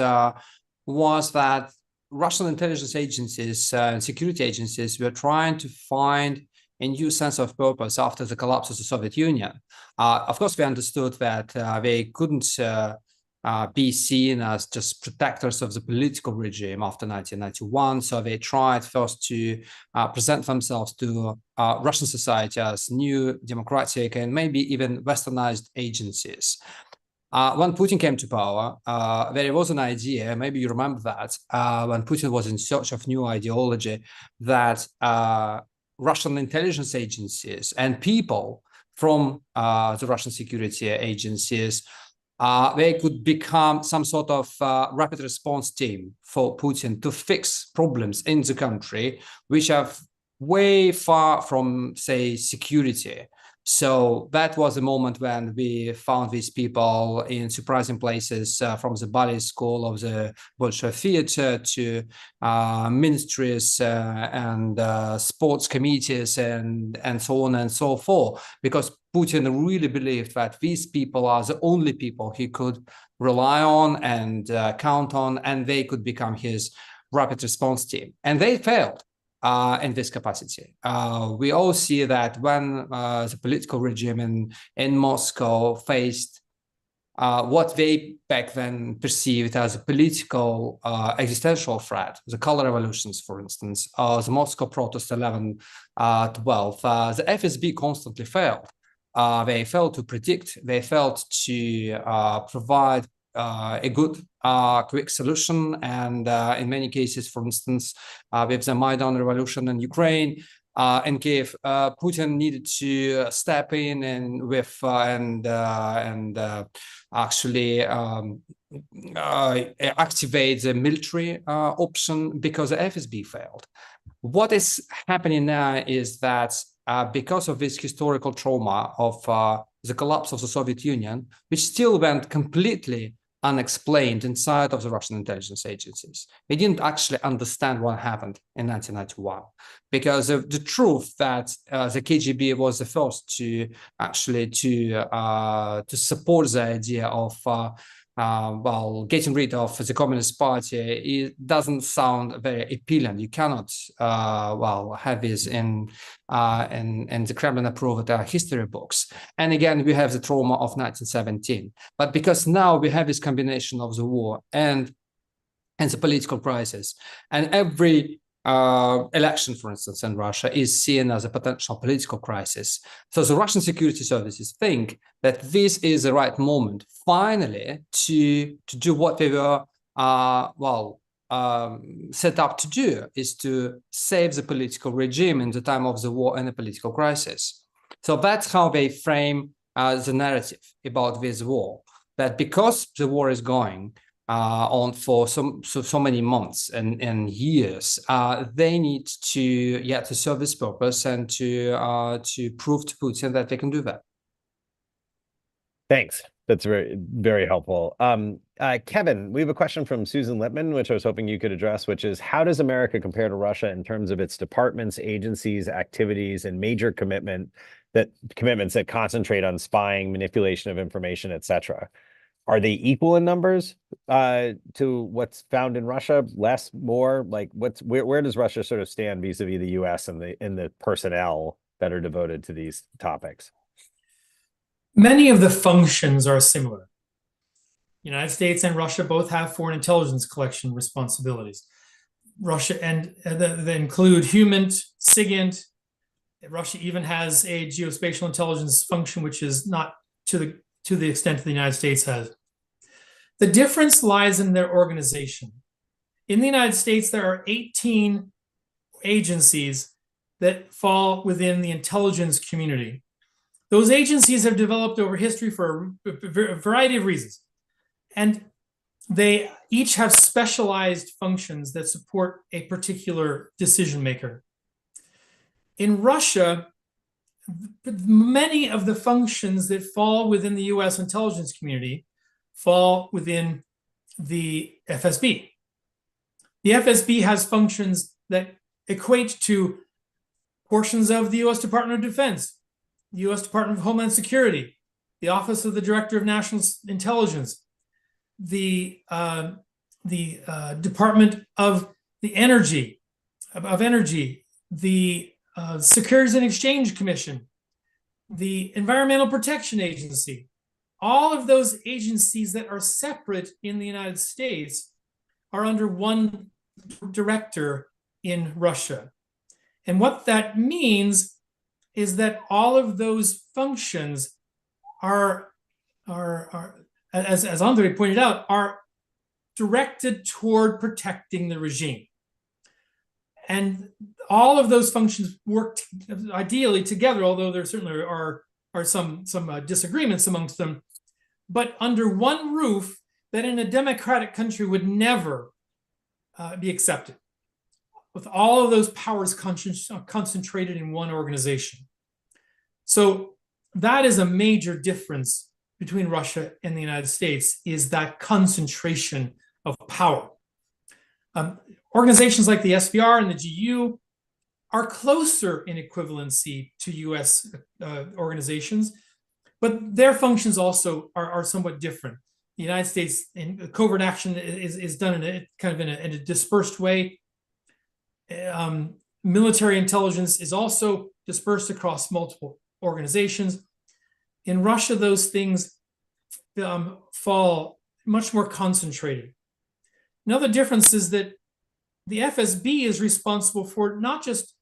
was that Russian intelligence agencies and security agencies were trying to find a new sense of purpose after the collapse of the Soviet Union. Of course, we understood that they couldn't be seen as just protectors of the political regime after 1991. So they tried first to present themselves to Russian society as new, democratic, and maybe even westernized agencies. When Putin came to power, there was an idea, maybe you remember that, when Putin was in search of new ideology, that Russian intelligence agencies and people from the Russian security agencies, they could become some sort of rapid response team for Putin to fix problems in the country, which are way far from, say, security. So that was a moment when we found these people in surprising places, from the ballet school of the Bolshoi theater to ministries and sports committees and so on and so forth, because Putin really believed that these people are the only people he could rely on and count on, and they could become his rapid response team. And they failed in this capacity. We all see that when the political regime in Moscow faced what they back then perceived as a political existential threat, the color revolutions, for instance, the Moscow protest 11/12, the FSB constantly failed. They failed to predict, they failed to provide a good quick solution, and in many cases, for instance, with the Maidan revolution in Ukraine and Kiev, Putin needed to step in and with actually activate the military option because the FSB failed. What is happening now is that because of this historical trauma of the collapse of the Soviet Union, which still went completely unexplained inside of the Russian intelligence agencies. They didn't actually understand what happened in 1991, because of the truth that the KGB was the first to actually to support the idea of well, getting rid of the Communist Party. It doesn't sound very appealing. You cannot well have this in the Kremlin approved history books. And again, we have the trauma of 1917. But because now we have this combination of the war and the political crisis, and every election, for instance, in Russia is seen as a potential political crisis. So the Russian security services think that this is the right moment, finally, to do what they were, set up to do, is to save the political regime in the time of the war and the political crisis. So that's how they frame the narrative about this war, that because the war is going on for so many months and years, they need to serve this purpose and to prove to Putin that they can do that. Thanks. That's very helpful. Kevin, we have a question from Susan Lippman, which I was hoping you could address, which is, how does America compare to Russia in terms of its departments, agencies, activities, and major commitments that concentrate on spying, manipulation of information, etc.? Are they equal in numbers to what's found in Russia? Less, more? Like, where does Russia sort of stand vis-a-vis the U.S. and the personnel that are devoted to these topics? Many of the functions are similar. The United States and Russia both have foreign intelligence collection responsibilities. Russia and they include HUMINT, SIGINT. Russia even has a geospatial intelligence function, which is not to the extent that the United States has. The difference lies in their organization. In the United States, there are 18 agencies that fall within the intelligence community. Those agencies have developed over history for a variety of reasons. And they each have specialized functions that support a particular decision maker. In Russia, many of the functions that fall within the US intelligence community fall within the FSB. The FSB has functions that equate to portions of the US Department of Defense, the US Department of Homeland Security, the Office of the Director of National Intelligence, the Department of the Energy, the Securities and Exchange Commission, the Environmental Protection Agency. All of those agencies that are separate in the United States are under one director in Russia. And what that means is that all of those functions are as Andrei pointed out, are directed toward protecting the regime. And all of those functions work ideally together, although there certainly are some disagreements amongst them, but under one roof that in a democratic country would never be accepted, with all of those powers concentrated in one organization. So that is a major difference between Russia and the United States, is that concentration of power. Organizations like the SVR and the GU are closer in equivalency to US organizations, but their functions also are somewhat different. The United States in covert action is done in a kind of in a dispersed way. Military intelligence is also dispersed across multiple organizations. In Russia, those things fall much more concentrated. Another difference is that the FSB is responsible for not just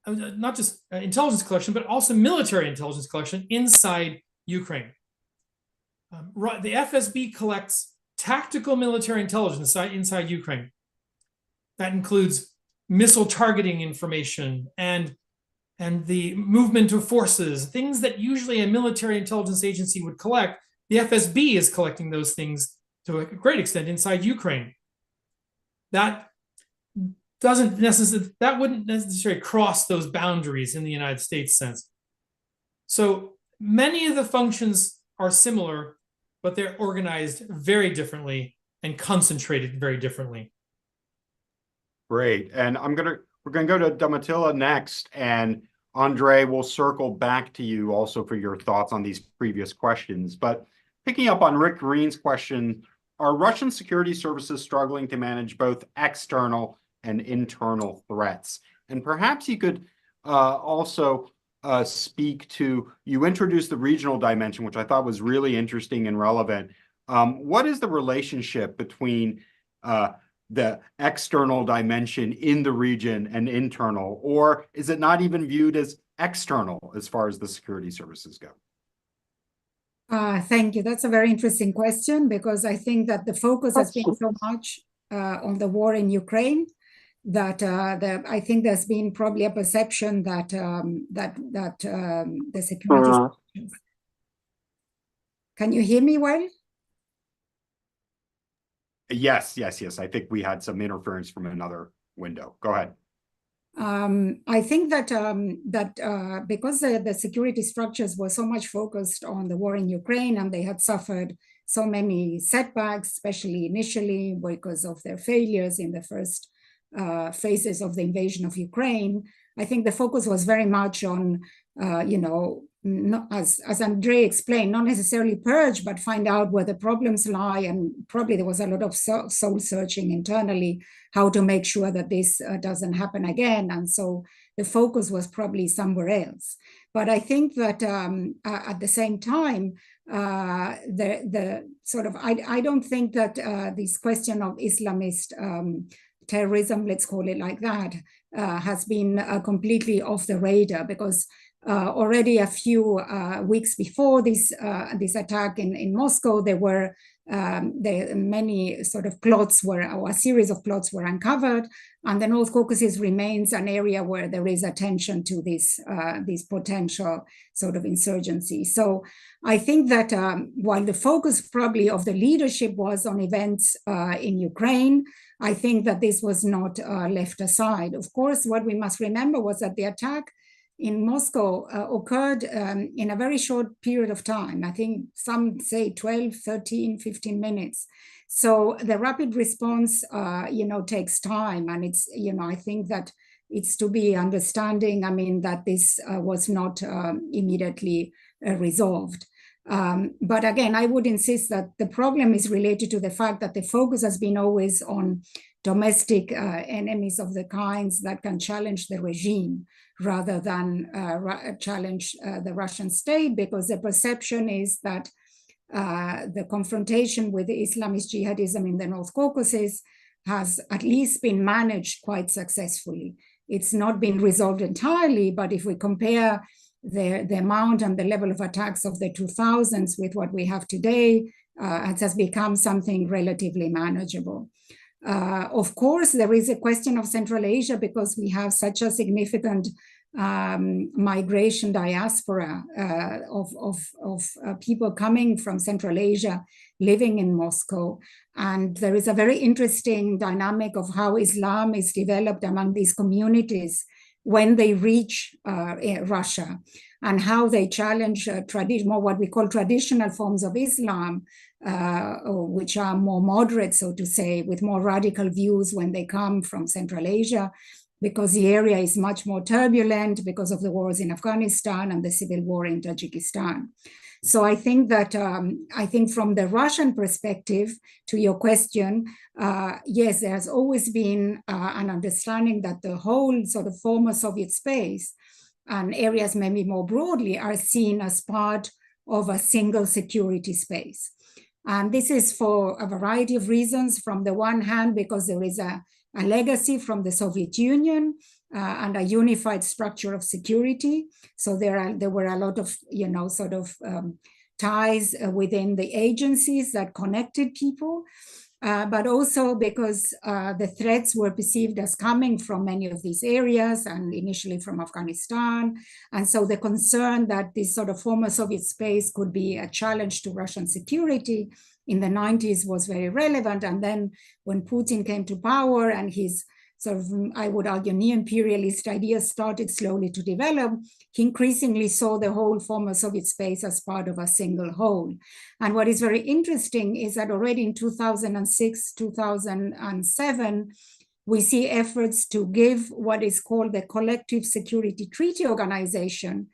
intelligence collection, but also military intelligence collection inside Ukraine. The FSB collects tactical military intelligence inside Ukraine. That includes missile targeting information and the movement of forces, things that usually a military intelligence agency would collect. The FSB is collecting those things to a great extent inside Ukraine. That wouldn't necessarily cross those boundaries in the United States sense. So many of the functions are similar, but they're organized very differently and concentrated very differently. Great. And we're gonna go to Domitila next, and Andre, will circle back to you also for your thoughts on these previous questions. But picking up on Rick Green's question, are Russian security services struggling to manage both external and internal threats? And perhaps you could also speak to, you introduced the regional dimension, which I thought was really interesting and relevant. What is the relationship between the external dimension in the region and internal, or is it not even viewed as external as far as the security services go? Thank you. That's a very interesting question, because I think that the focus has been so much on the war in Ukraine that I think there's been probably a perception that the security. Can you hear me well? Yes. I think we had some interference from another window. Go ahead. I think that because the security structures were so much focused on the war in Ukraine, and they had suffered so many setbacks, especially initially because of their failures in the first phases of the invasion of Ukraine, I think the focus was very much on, not, as Andre explained, not necessarily purge, but find out where the problems lie. And probably there was a lot of soul searching internally, how to make sure that this doesn't happen again. And so the focus was probably somewhere else. But I think that at the same time, the sort of, I don't think that this question of Islamist terrorism, let's call it like that, has been completely off the radar, because already a few weeks before this attack in Moscow, there were many sort of plots or a series of plots were uncovered, and the North Caucasus remains an area where there is attention to this potential sort of insurgency. So I think that while the focus probably of the leadership was on events in Ukraine, I think that this was not left aside. Of course, what we must remember was that the attack in Moscow occurred in a very short period of time. I think some say 12, 13, 15 minutes. So the rapid response, takes time. And it's, I think that it's to be understanding, that this was not immediately resolved. But again, I would insist that the problem is related to the fact that the focus has been always on domestic enemies of the kinds that can challenge the regime rather than challenge the Russian state, because the perception is that the confrontation with the Islamist jihadism in the North Caucasus has at least been managed quite successfully. It's not been resolved entirely, but if we compare the amount and the level of attacks of the 2000s with what we have today, it has become something relatively manageable. Of course, there is a question of Central Asia, because we have such a significant migration diaspora of people coming from Central Asia living in Moscow. And there is a very interesting dynamic of how Islam is developed among these communities when they reach Russia, and how they challenge more what we call traditional forms of Islam, which are more moderate, so to say, with more radical views when they come from Central Asia, because the area is much more turbulent because of the wars in Afghanistan and the civil war in Tajikistan. So I think that, from the Russian perspective, to your question, yes, there has always been an understanding that the whole sort of former Soviet space and areas maybe more broadly are seen as part of a single security space. And this is for a variety of reasons. From the one hand, because there is a legacy from the Soviet Union and a unified structure of security. So there were a lot of, ties within the agencies that connected people, but also because the threats were perceived as coming from many of these areas and initially from Afghanistan. And so the concern that this sort of former Soviet space could be a challenge to Russian security in the 90s was very relevant. And then when Putin came to power and his sort of, I would argue, neo-imperialist ideas started slowly to develop, he increasingly saw the whole former Soviet space as part of a single whole. And what is very interesting is that already in 2006, 2007, we see efforts to give what is called the Collective Security Treaty Organization,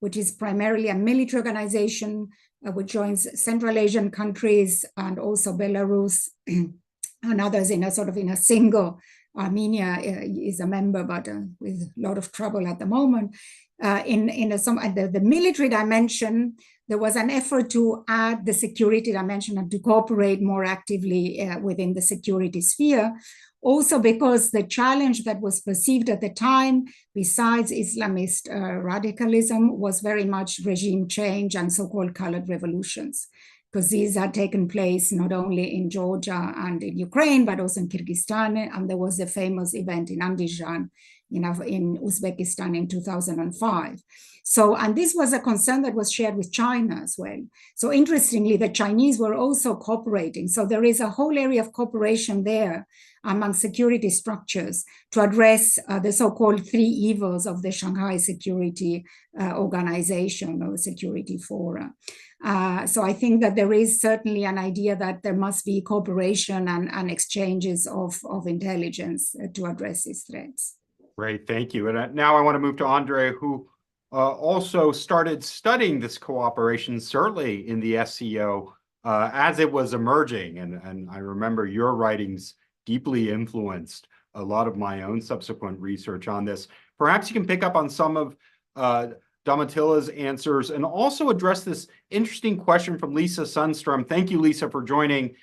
which is primarily a military organization which joins Central Asian countries and also Belarus and others in a single. Armenia is a member, but with a lot of trouble at the moment. The military dimension, there was an effort to add the security dimension and to cooperate more actively within the security sphere. Also because the challenge that was perceived at the time, besides Islamist radicalism, was very much regime change and so-called colored revolutions, because these had taken place not only in Georgia and in Ukraine, but also in Kyrgyzstan. And there was the famous event in Andijan in Uzbekistan in 2005. So, and this was a concern that was shared with China as well. So interestingly, the Chinese were also cooperating. So there is a whole area of cooperation there among security structures to address the so-called three evils of the Shanghai Security Organization or Security Forum. So I think that there is certainly an idea that there must be cooperation and exchanges of intelligence to address these threats. Great, thank you. And now I want to move to Andre, who also started studying this cooperation, certainly in the SCO, as it was emerging. And I remember your writings deeply influenced a lot of my own subsequent research on this. Perhaps you can pick up on some of Domitilla's answers and also address this interesting question from Lisa Sundstrom. Thank you, Lisa, for joining.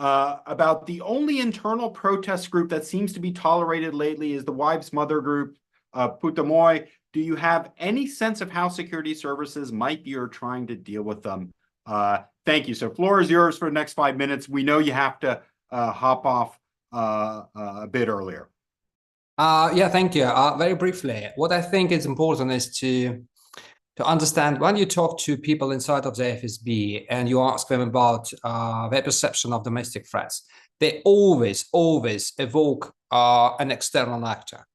About the only internal protest group that seems to be tolerated lately is the Wives Mother group, Putamoy. Do you have any sense of how security services might be or trying to deal with them? Thank you. So floor is yours for the next 5 minutes. We know you have to hop off a bit earlier. Yeah, thank you. Very briefly, what I think is important is to understand when you talk to people inside of the FSB and you ask them about their perception of domestic threats, they always evoke an external actor.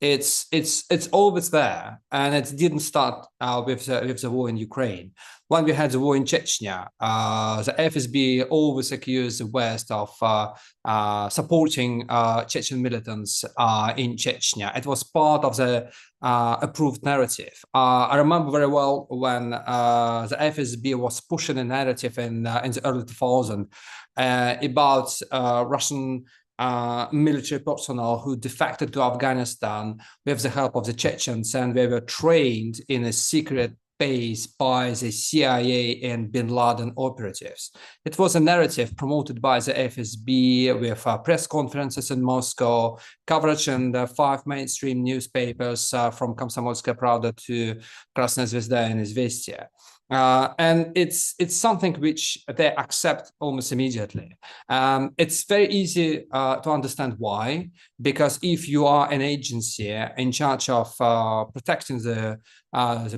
It's always there, and it didn't start with the war in Ukraine. When we had the war in Chechnya, the FSB always accused the West of supporting Chechen militants in Chechnya. It was part of the approved narrative. I remember very well when the FSB was pushing a narrative in the early 2000s about Russian military personnel who defected to Afghanistan with the help of the Chechens, and they were trained in a secret base by the CIA and bin Laden operatives. It was a narrative promoted by the FSB with press conferences in Moscow, coverage in the 5 mainstream newspapers from Komsomolskaya Pravda to Krasnaya Zvezda and Izvestia. And it's something which they accept almost immediately. It's very easy to understand why, because if you are an agency in charge of protecting the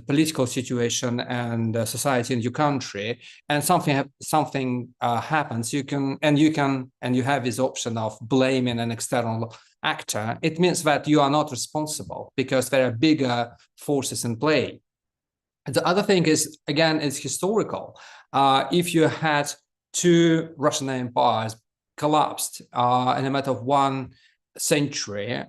political situation and society in your country, and something happens, you have this option of blaming an external actor. It means that you are not responsible because there are bigger forces in play. The other thing is, again, it's historical. If you had two Russian empires collapsed in a matter of 1 century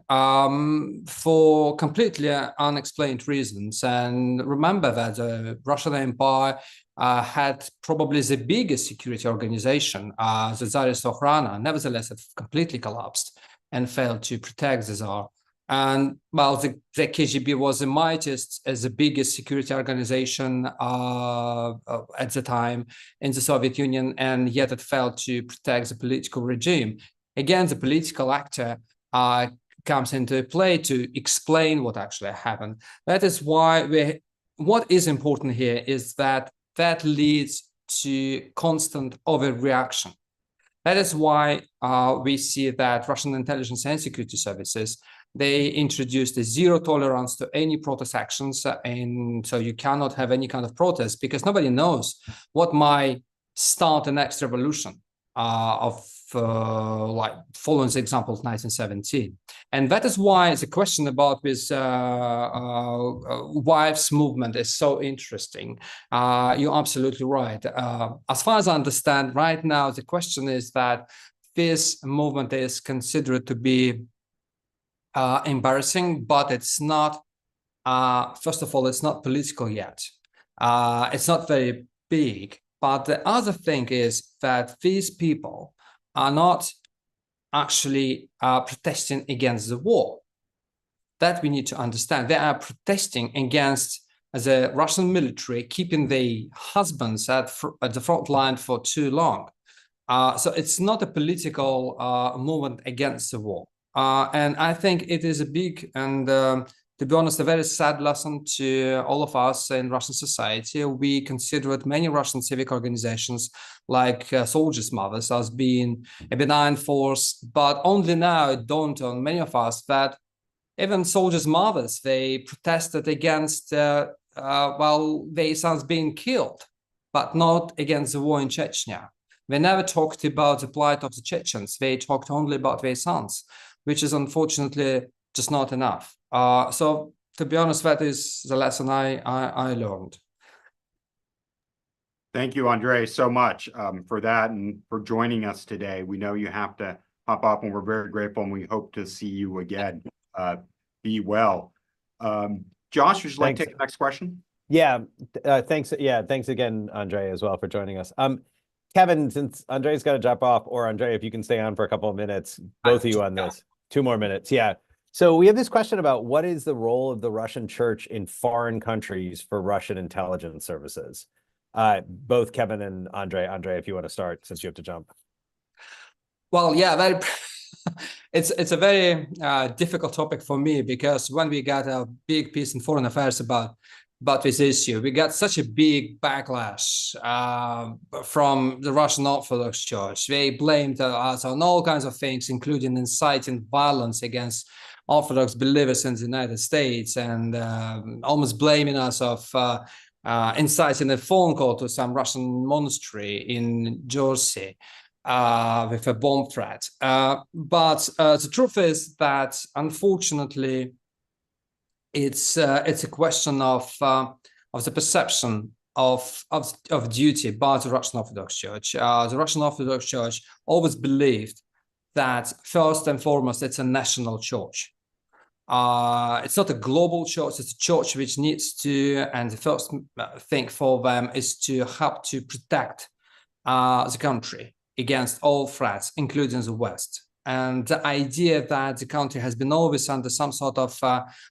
for completely unexplained reasons, and remember that the Russian Empire had probably the biggest security organization, the Tsarist Okhrana, nevertheless, it completely collapsed and failed to protect the Tsar. And well, the KGB was the mightiest, as the biggest security organization at the time in the Soviet Union, and yet it failed to protect the political regime. Again, the political actor comes into play to explain what actually happened. That is why what is important here is that leads to constant overreaction. That is why we see that Russian intelligence and security services, they introduced a zero tolerance to any protest actions, and so you cannot have any kind of protest because nobody knows what might start the next revolution like following the example of 1917. And that is why the question about this wives movement is so interesting. You're absolutely right. As far as I understand, right now, the question is that this movement is considered to be embarrassing, but it's not, first of all, it's not political yet. It's not very big. But the other thing is that these people are not actually protesting against the war. That we need to understand. They are protesting against the Russian military keeping their husbands at the front line for too long. So it's not a political movement against the war. And I think it is a big and, to be honest, a very sad lesson to all of us in Russian society. We considered many Russian civic organizations like Soldiers' Mothers as being a benign force, but only now it dawned on many of us that even Soldiers' Mothers, they protested against, well, their sons being killed, but not against the war in Chechnya. They never talked about the plight of the Chechens. They talked only about their sons, which is unfortunately just not enough. So to be honest, that is the lesson I learned. Thank you, Andrei, so much for that and for joining us today. We know you have to hop off, and we're very grateful, and we hope to see you again. Be well. Josh, would you like to take the next question? Yeah, thanks. Yeah, thanks again, Andrei, as well for joining us. Kevin, since Andrei's got to drop off, or Andrei, if you can stay on for a couple of minutes, both of you on this. 2 more minutes, yeah. So we have this question about what is the role of the Russian church in foreign countries for Russian intelligence services? Both Kevin and Andrei. Andrei, if you want to start, since you have to jump. Well, yeah, it's a very difficult topic for me, because when we got a big piece in Foreign Affairs about this issue, we got such a big backlash from the Russian Orthodox Church. They blamed us on all kinds of things, including inciting violence against Orthodox believers in the United States, and almost blaming us of inciting a phone call to some Russian monastery in Jersey with a bomb threat. But the truth is that, unfortunately, it's a question of the perception of duty by the Russian Orthodox Church. The Russian Orthodox Church always believed that first and foremost it's a national church. It's not a global church. It's a church which needs to, and the first thing for them is to help to protect the country against all threats, including the West. And the idea that the country has been always under some sort of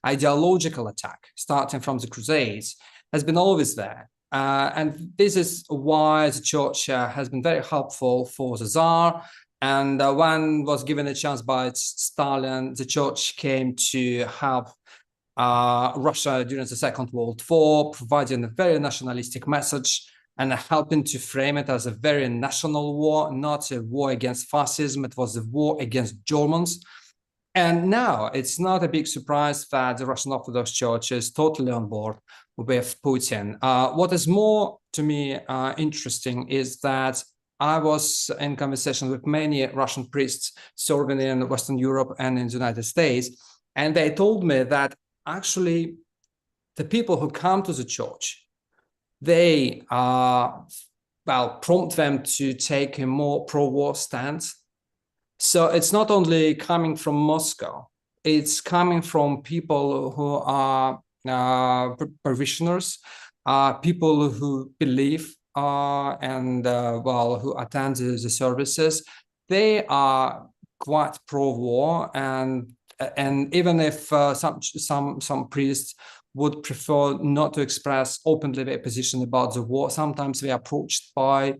ideological attack, starting from the Crusades, has been always there. And this is why the church has been very helpful for the Tsar. And when was given a chance by Stalin, the church came to help Russia during the Second World War, providing a very nationalistic message and helping to frame it as a very national war, not a war against fascism. It was a war against Germans. And now it's not a big surprise that the Russian Orthodox Church is totally on board with Putin. What is more to me interesting is that I was in conversation with many Russian priests serving in Western Europe and in the United States, and they told me that actually the people who come to the church, they prompt them to take a more pro-war stance. So it's not only coming from Moscow, it's coming from people who are parishioners, people who believe and who attend the services. They are quite pro-war, and even if some priests would prefer not to express openly their position about the war, sometimes they are approached by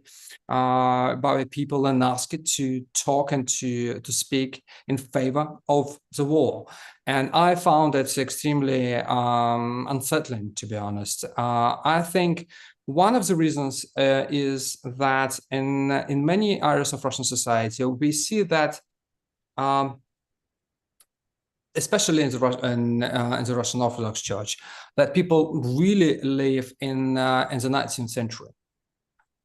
people and asked to talk and to speak in favor of the war. And I found it extremely unsettling, to be honest. I think one of the reasons is that in many areas of Russian society, we see that especially in the Russian Orthodox Church, that people really live in the 19th century.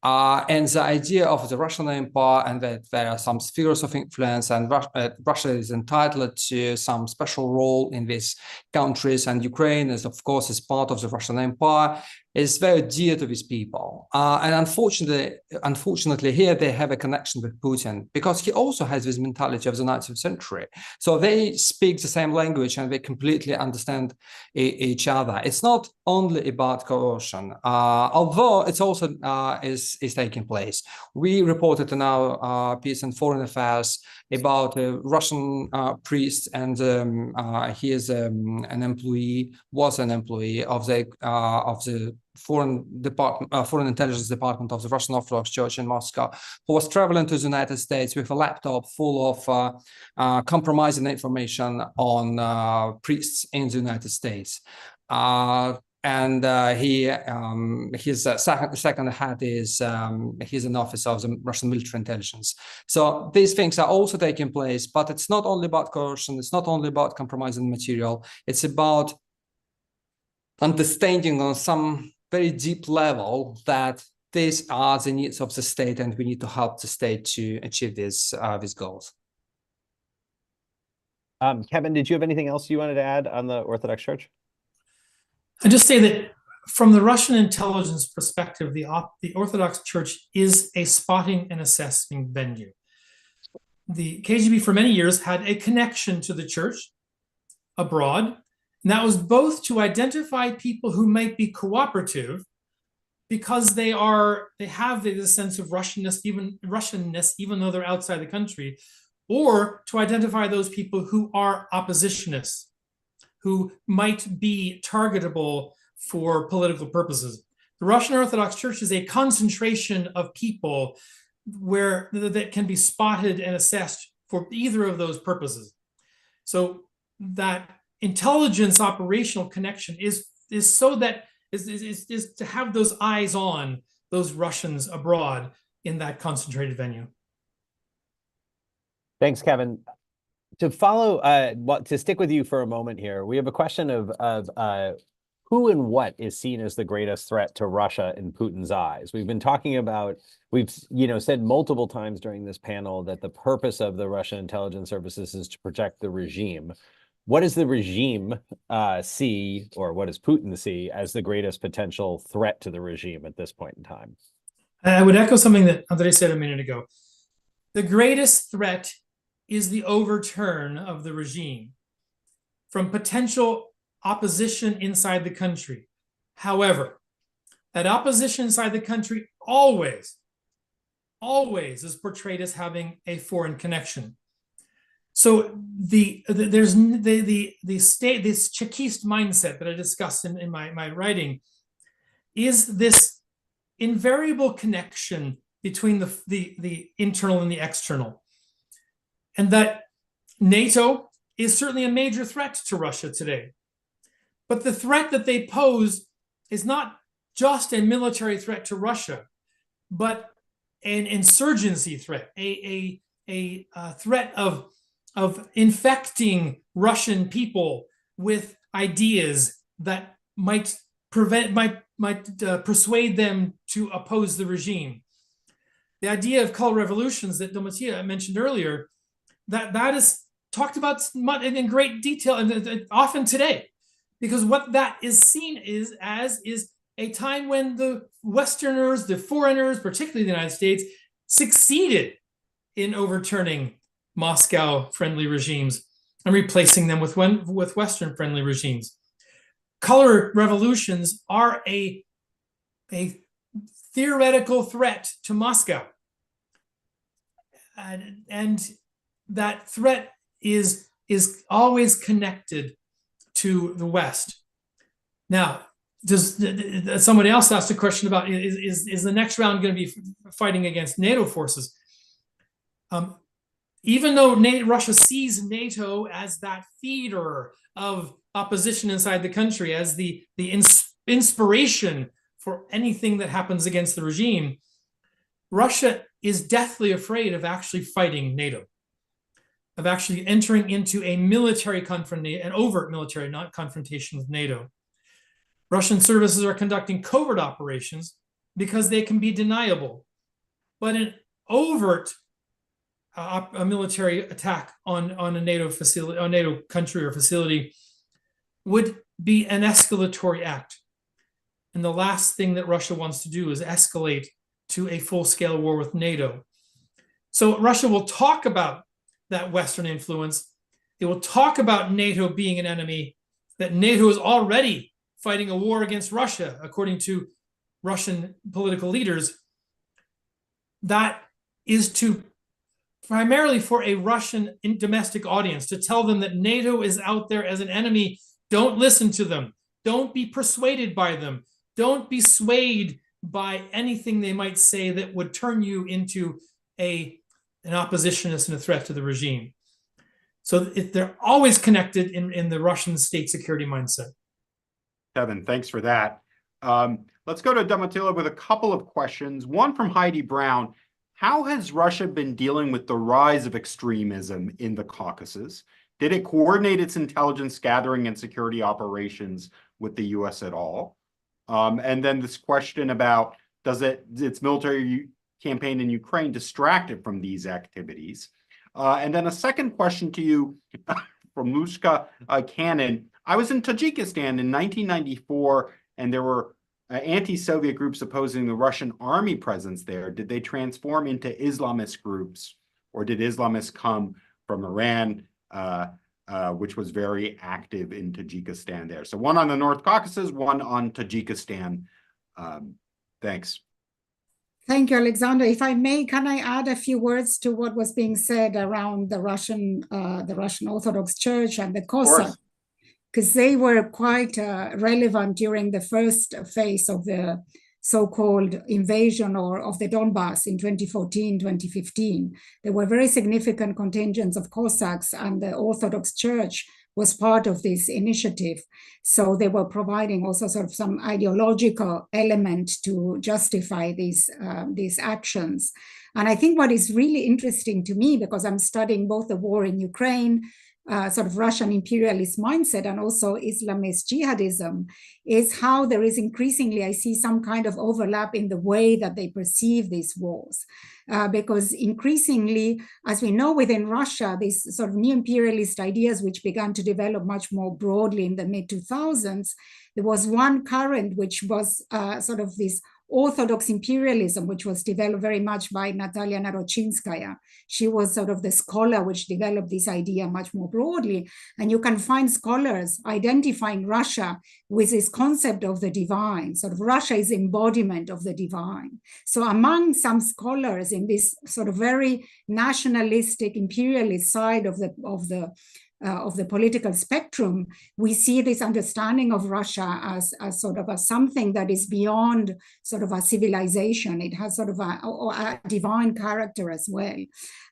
And the idea of the Russian Empire, and that there are some spheres of influence, and Russia is entitled to some special role in these countries, and Ukraine is, of course, is part of the Russian Empire, is very dear to these people. And unfortunately, here they have a connection with Putin, because he also has this mentality of the 19th century. So they speak the same language and they completely understand each other. It's not only about coercion, although it's also is taking place. We reported in our piece in Foreign Affairs about a Russian priest, and he is an employee, was an employee of the Foreign Intelligence Department of the Russian Orthodox Church in Moscow, who was traveling to the United States with a laptop full of compromising information on priests in the United States. And his second head is he's an officer of the Russian military intelligence. So these things are also taking place, but it's not only about coercion, it's not only about compromising material, it's about understanding on some very deep level that these are the needs of the state, and we need to help the state to achieve these goals. Kevin, did you have anything else you wanted to add on the Orthodox Church? I just say that from the Russian intelligence perspective, the Orthodox Church is a spotting and assessing venue. The KGB for many years had a connection to the church abroad, and that was both to identify people who might be cooperative because they have this sense of Russianness, even though they're outside the country, or to identify those people who are oppositionists, who might be targetable for political purposes. The Russian Orthodox Church is a concentration of people that can be spotted and assessed for either of those purposes. So that intelligence operational connection is to have those eyes on those Russians abroad in that concentrated venue. Thanks, Kevin. To follow, to stick with you for a moment here, we have a question of who and what is seen as the greatest threat to Russia in Putin's eyes. We've been talking about, we've said multiple times during this panel that the purpose of the Russian intelligence services is to protect the regime. What does the regime see, or what does Putin see as the greatest potential threat to the regime at this point in time? I would echo something that Andrei said a minute ago. The greatest threat is the overturn of the regime from potential opposition inside the country. However, that opposition inside the country always is portrayed as having a foreign connection. So there's this Chekist mindset that I discussed in my writing is this invariable connection between the internal and the external. And that NATO is certainly a major threat to Russia today. But the threat that they pose is not just a military threat to Russia, but an insurgency threat, a threat of infecting Russian people with ideas that might persuade them to oppose the regime. The idea of color revolutions that Domitila mentioned earlier, that is talked about in great detail and often today, because what that is seen is a time when the Westerners, the foreigners, particularly the United States, succeeded in overturning Moscow-friendly regimes and replacing them with Western-friendly regimes. Color revolutions are a theoretical threat to Moscow. And that threat is always connected to the West. Now, somebody else asked a question about is the next round going to be fighting against NATO forces? Even though Russia sees NATO as that feeder of opposition inside the country, as the inspiration for anything that happens against the regime, Russia is deathly afraid of actually fighting NATO, of actually entering into a military confrontation, an overt military confrontation with NATO. Russian services are conducting covert operations because they can be deniable. But an overt a military attack on a NATO facility, on NATO country or facility, would be an escalatory act. And the last thing that Russia wants to do is escalate to a full-scale war with NATO. So Russia will talk about that Western influence. It will talk about NATO being an enemy, that NATO is already fighting a war against Russia, according to Russian political leaders. That is to primarily for a Russian domestic audience, to tell them that NATO is out there as an enemy. Don't listen to them. Don't be persuaded by them. Don't be swayed by anything they might say that would turn you into an oppositionist and a threat to the regime. So they're always connected in the Russian state security mindset. Kevin, thanks for that. Let's go to Domitila with a couple of questions. One from Heidi Brown. How has Russia been dealing with the rise of extremism in the Caucasus? Did it coordinate its intelligence gathering and security operations with the U.S. at all? And then this question about, does its military campaign in Ukraine distract it from these activities? And then a second question to you from Lushka Cannon. I was in Tajikistan in 1994, and there were anti-Soviet groups opposing the Russian army presence there. Did they transform into Islamist groups, or did Islamists come from Iran, which was very active in Tajikistan there? So one on the North Caucasus, one on Tajikistan. Thanks. Thank you, Alexander. If I may, can I add a few words to what was being said around the Russian Orthodox Church and the Cossacks? Because they were quite relevant during the first phase of the so-called invasion of the Donbass in 2014, 2015. There were very significant contingents of Cossacks, and the Orthodox Church was part of this initiative. So they were providing also sort of some ideological element to justify these actions. And I think what is really interesting to me, because I'm studying both the war in Ukraine, sort of Russian imperialist mindset, and also Islamist jihadism, is how there is increasingly, I see some kind of overlap in the way that they perceive these wars. Because increasingly, as we know within Russia, these sort of new imperialist ideas, which began to develop much more broadly in the mid-2000s, there was one current which was sort of this Orthodox imperialism, which was developed very much by Natalia Narochinskaya. She was sort of the scholar which developed this idea much more broadly. And you can find scholars identifying Russia with this concept of the divine. Sort of Russia is embodiment of the divine. So among some scholars in this sort of very nationalistic imperialist side of the of the political spectrum, we see this understanding of Russia as sort of a something that is beyond sort of a civilization. It has sort of a divine character as well.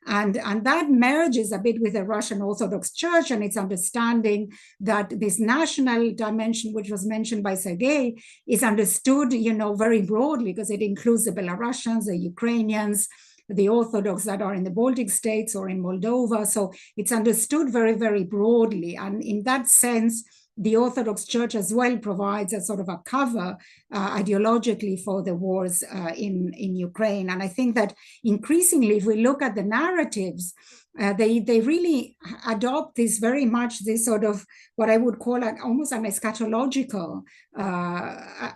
And that merges a bit with the Russian Orthodox Church and its understanding that this national dimension, which was mentioned by Sergei, is understood, very broadly, because it includes the Belarusians, the Ukrainians, the Orthodox that are in the Baltic states or in Moldova. So it's understood very, very broadly. And in that sense, the Orthodox Church as well provides a sort of a cover ideologically for the wars in Ukraine. And I think that increasingly, if we look at the narratives, they really adopt this very much, this sort of what I would call almost an eschatological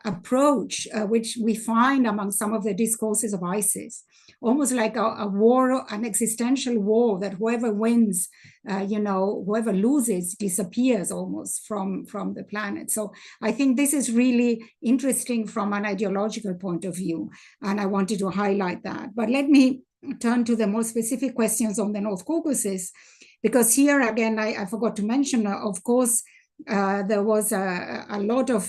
approach, which we find among some of the discourses of ISIS, almost like a war, an existential war, that whoever wins, whoever loses disappears almost from the planet. So I think this is really interesting from an ideological point of view, and I wanted to highlight that. But let me turn to the more specific questions on the North Caucasus, because here again, I forgot to mention, of course, there was a lot of,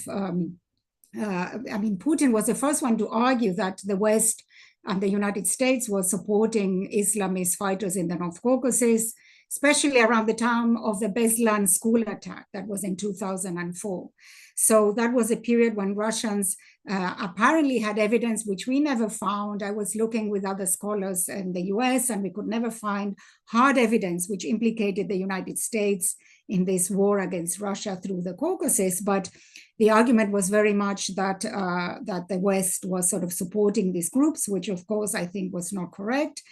Putin was the first one to argue that the West and the United States was supporting Islamist fighters in the North Caucasus, especially around the time of the Beslan school attack that was in 2004. So that was a period when Russians apparently had evidence which we never found. I was looking with other scholars in the US, and we could never find hard evidence which implicated the United States in this war against Russia through the Caucasus. But the argument was very much that the West was sort of supporting these groups, which of course I think was not correct.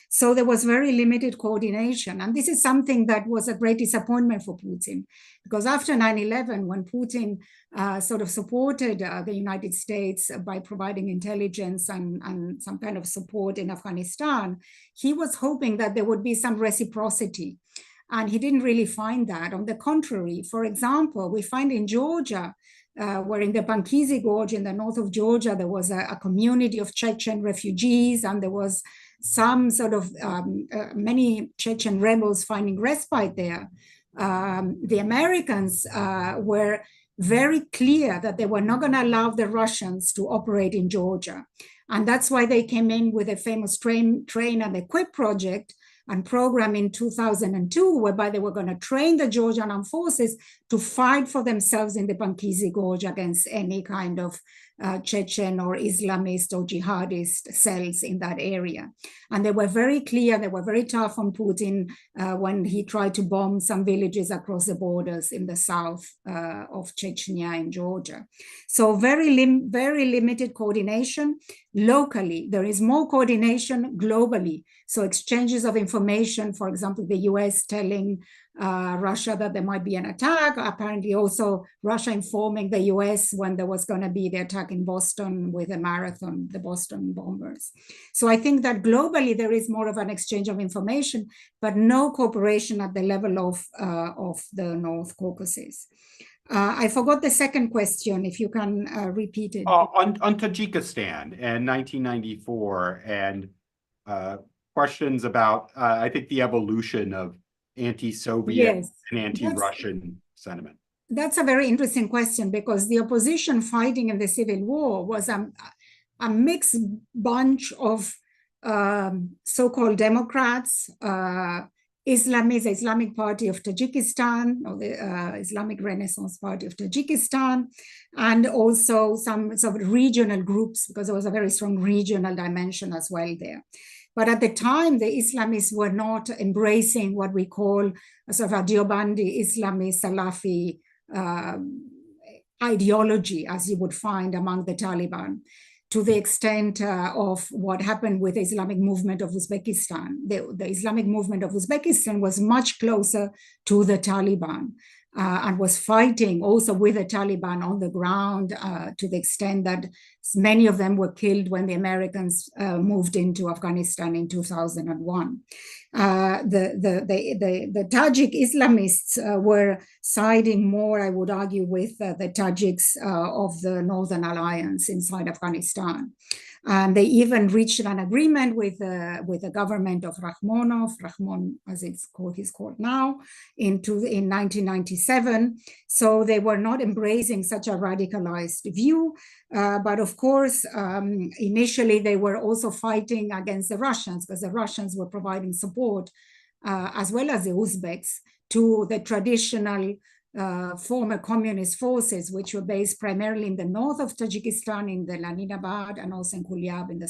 So there was very limited coordination. And this is something that was a great disappointment for Putin, because after 9/11, when Putin sort of supported the United States by providing intelligence and some kind of support in Afghanistan, he was hoping that there would be some reciprocity. And he didn't really find that. On the contrary, for example, we find in Georgia, where in the Bankizi Gorge in the north of Georgia, there was a community of Chechen refugees, and there was some sort of many Chechen rebels finding respite there. The Americans were very clear that they were not going to allow the Russians to operate in Georgia. And that's why they came in with a famous train and equip project and program in 2002, whereby they were going to train the Georgian armed forces to fight for themselves in the Bankizi Gorge against any kind of Chechen or Islamist or jihadist cells in that area. And they were very clear, they were very tough on Putin when he tried to bomb some villages across the borders in the south of Chechnya in Georgia. So very limited coordination locally. There is more coordination globally. So exchanges of information, for example, the US telling Russia that there might be an attack, apparently also Russia informing the US when there was going to be the attack in Boston with the marathon, the Boston bombers. So I think that globally there is more of an exchange of information, but no cooperation at the level of the North Caucasus. I forgot the second question, if you can repeat it. On Tajikistan in 1994 and questions about, I think, the evolution of anti-Soviet and anti-Russian sentiment. That's a very interesting question, because the opposition fighting in the civil war was a mixed bunch of so-called Democrats, Islamists, Islamic Party of Tajikistan, or the Islamic Renaissance Party of Tajikistan, and also some sort of regional groups, because there was a very strong regional dimension as well there. But at the time, the Islamists were not embracing what we call a sort of a Deobandi Islami Salafi ideology, as you would find among the Taliban, to the extent of what happened with the Islamic movement of Uzbekistan. The Islamic movement of Uzbekistan was much closer to the Taliban and was fighting also with the Taliban on the ground to the extent that many of them were killed when the Americans moved into Afghanistan in 2001. The Tajik Islamists were siding more, I would argue, with the Tajiks of the Northern Alliance inside Afghanistan. And they even reached an agreement with the government of Rahman, as he's called now, in 1997. So they were not embracing such a radicalized view. But of course, initially they were also fighting against the Russians, because the Russians were providing support, as well as the Uzbeks, to the traditional former communist forces, which were based primarily in the north of Tajikistan, in the Laninabad, and also in Kulyab in the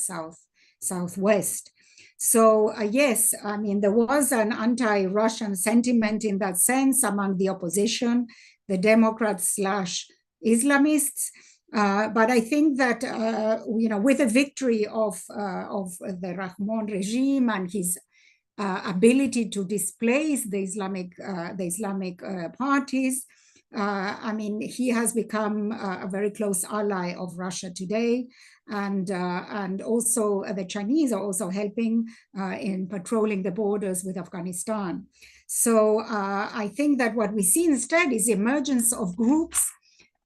southwest. So yes, I mean, there was an anti-Russian sentiment in that sense among the opposition, the Democrats / Islamists. But I think that, with the victory of the Rahman regime and his ability to displace the Islamic parties, I mean, he has become a very close ally of Russia today, and also the Chinese are also helping in patrolling the borders with Afghanistan. So I think that what we see instead is the emergence of groups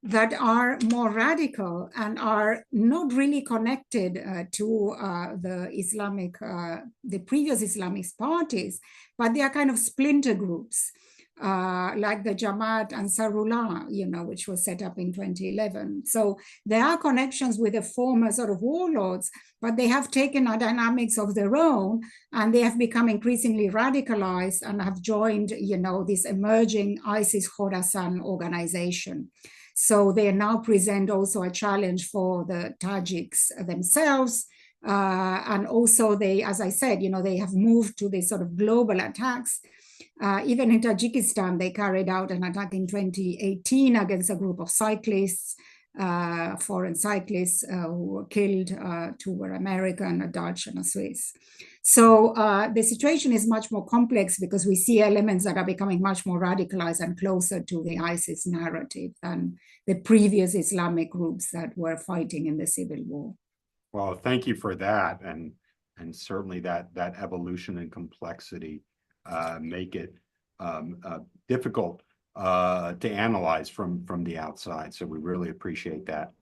that are more radical and are not really connected to the previous Islamist parties, but they are kind of splinter groups, like the Jamaat Ansarullah, which was set up in 2011. So there are connections with the former sort of warlords, but they have taken a dynamics of their own, and they have become increasingly radicalized and have joined, this emerging ISIS Khorasan organization. So they now present also a challenge for the Tajiks themselves. And also they, as I said, they have moved to these sort of global attacks. Even in Tajikistan, they carried out an attack in 2018 against a group of cyclists, foreign cyclists who were killed. Two were American, a Dutch and a Swiss. So the situation is much more complex because we see elements that are becoming much more radicalized and closer to the ISIS narrative than the previous Islamic groups that were fighting in the civil war. Well, thank you for that, and certainly that evolution and complexity make it difficult to analyze from the outside. So we really appreciate that.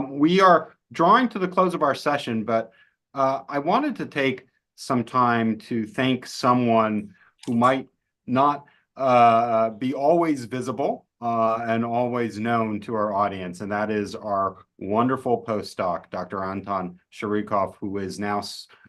We are drawing to the close of our session, but I wanted to take some time to thank someone who might not be always visible and always known to our audience, and that is our wonderful postdoc, Dr. Anton Sharikov, who is now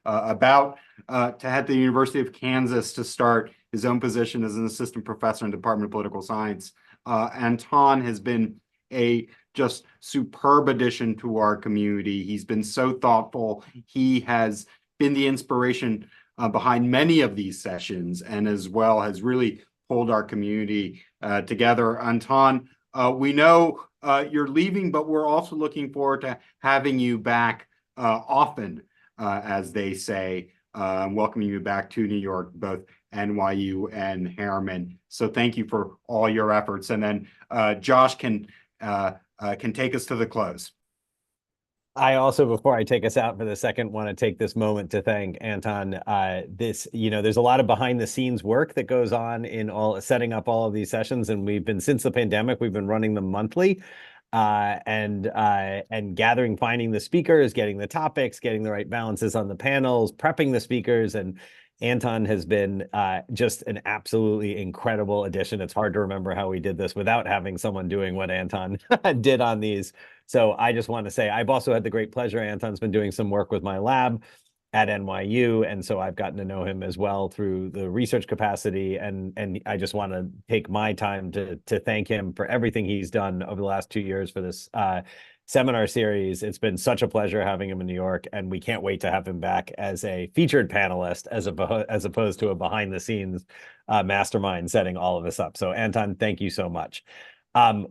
about to head the University of Kansas to start his own position as an assistant professor in the Department of Political Science. Anton has been a just superb addition to our community. He's been so thoughtful. He has been the inspiration behind many of these sessions, and as well has really pulled our community together. Anton, we know you're leaving, but we're also looking forward to having you back often, as they say, welcoming you back to New York, both NYU and Harriman. So thank you for all your efforts. And then Josh can take us to the close. I also, before I take us out for the second, want to take this moment to thank Anton. There's a lot of behind the scenes work that goes on in setting up all of these sessions. And since the pandemic, we've been running them monthly, and gathering, finding the speakers, getting the topics, getting the right balances on the panels, prepping the speakers. And Anton has been just an absolutely incredible addition. It's hard to remember how we did this without having someone doing what Anton did on these. So I just want to say, I've also had the great pleasure. Anton's been doing some work with my lab at NYU, and so I've gotten to know him as well through the research capacity. And I just want to take my time to thank him for everything he's done over the last 2 years for this seminar series. It's been such a pleasure having him in New York, and we can't wait to have him back as a featured panelist as opposed to a behind the scenes mastermind setting all of this up. So Anton, thank you so much.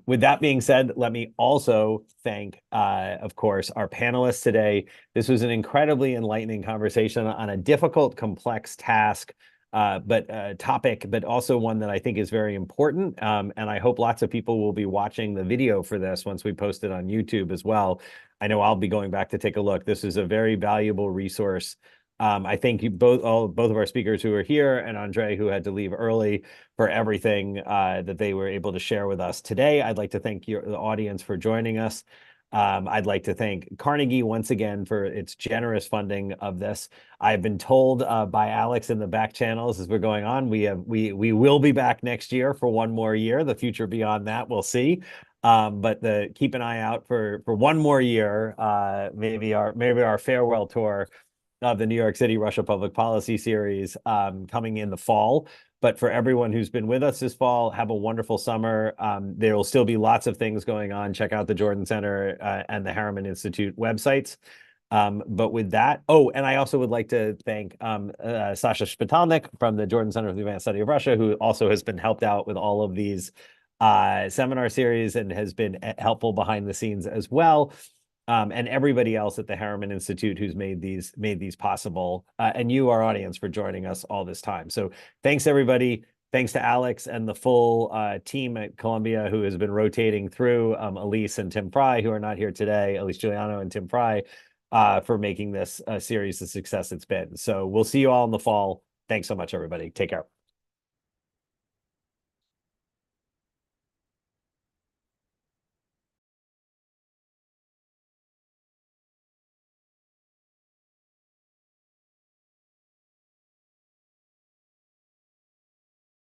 With that being said, let me also thank, of course, our panelists today. This was an incredibly enlightening conversation on a difficult, complex task, topic, but also one that I think is very important. And I hope lots of people will be watching the video for this once we post it on YouTube as well. I know I'll be going back to take a look. This is a very valuable resource. I thank you both of our speakers who are here, and Andre, who had to leave early, for everything that they were able to share with us today. I'd like to thank the audience for joining us. I'd like to thank Carnegie once again for its generous funding of this. I've been told by Alex in the back channels as we're going on, we will be back next year for one more year. The future beyond that, we'll see. But keep an eye out for one more year, maybe our farewell tour of the New York City Russia Public Policy Series coming in the fall. But for everyone who's been with us this fall, have a wonderful summer. There will still be lots of things going on. Check out the Jordan Center and the Harriman Institute websites. But with that, and I also would like to thank Sasha Spitalnik from the Jordan Center for the Advanced Study of Russia, who also has been helped out with all of these seminar series and has been helpful behind the scenes as well. And everybody else at the Harriman Institute who's made these possible, and you, our audience, for joining us all this time. So thanks, everybody. Thanks to Alex and the full team at Columbia who has been rotating through, Elise and Tim Fry, who are not here today, Elise Giuliano and Tim Fry, for making this series the success it's been. So we'll see you all in the fall. Thanks so much, everybody. Take care.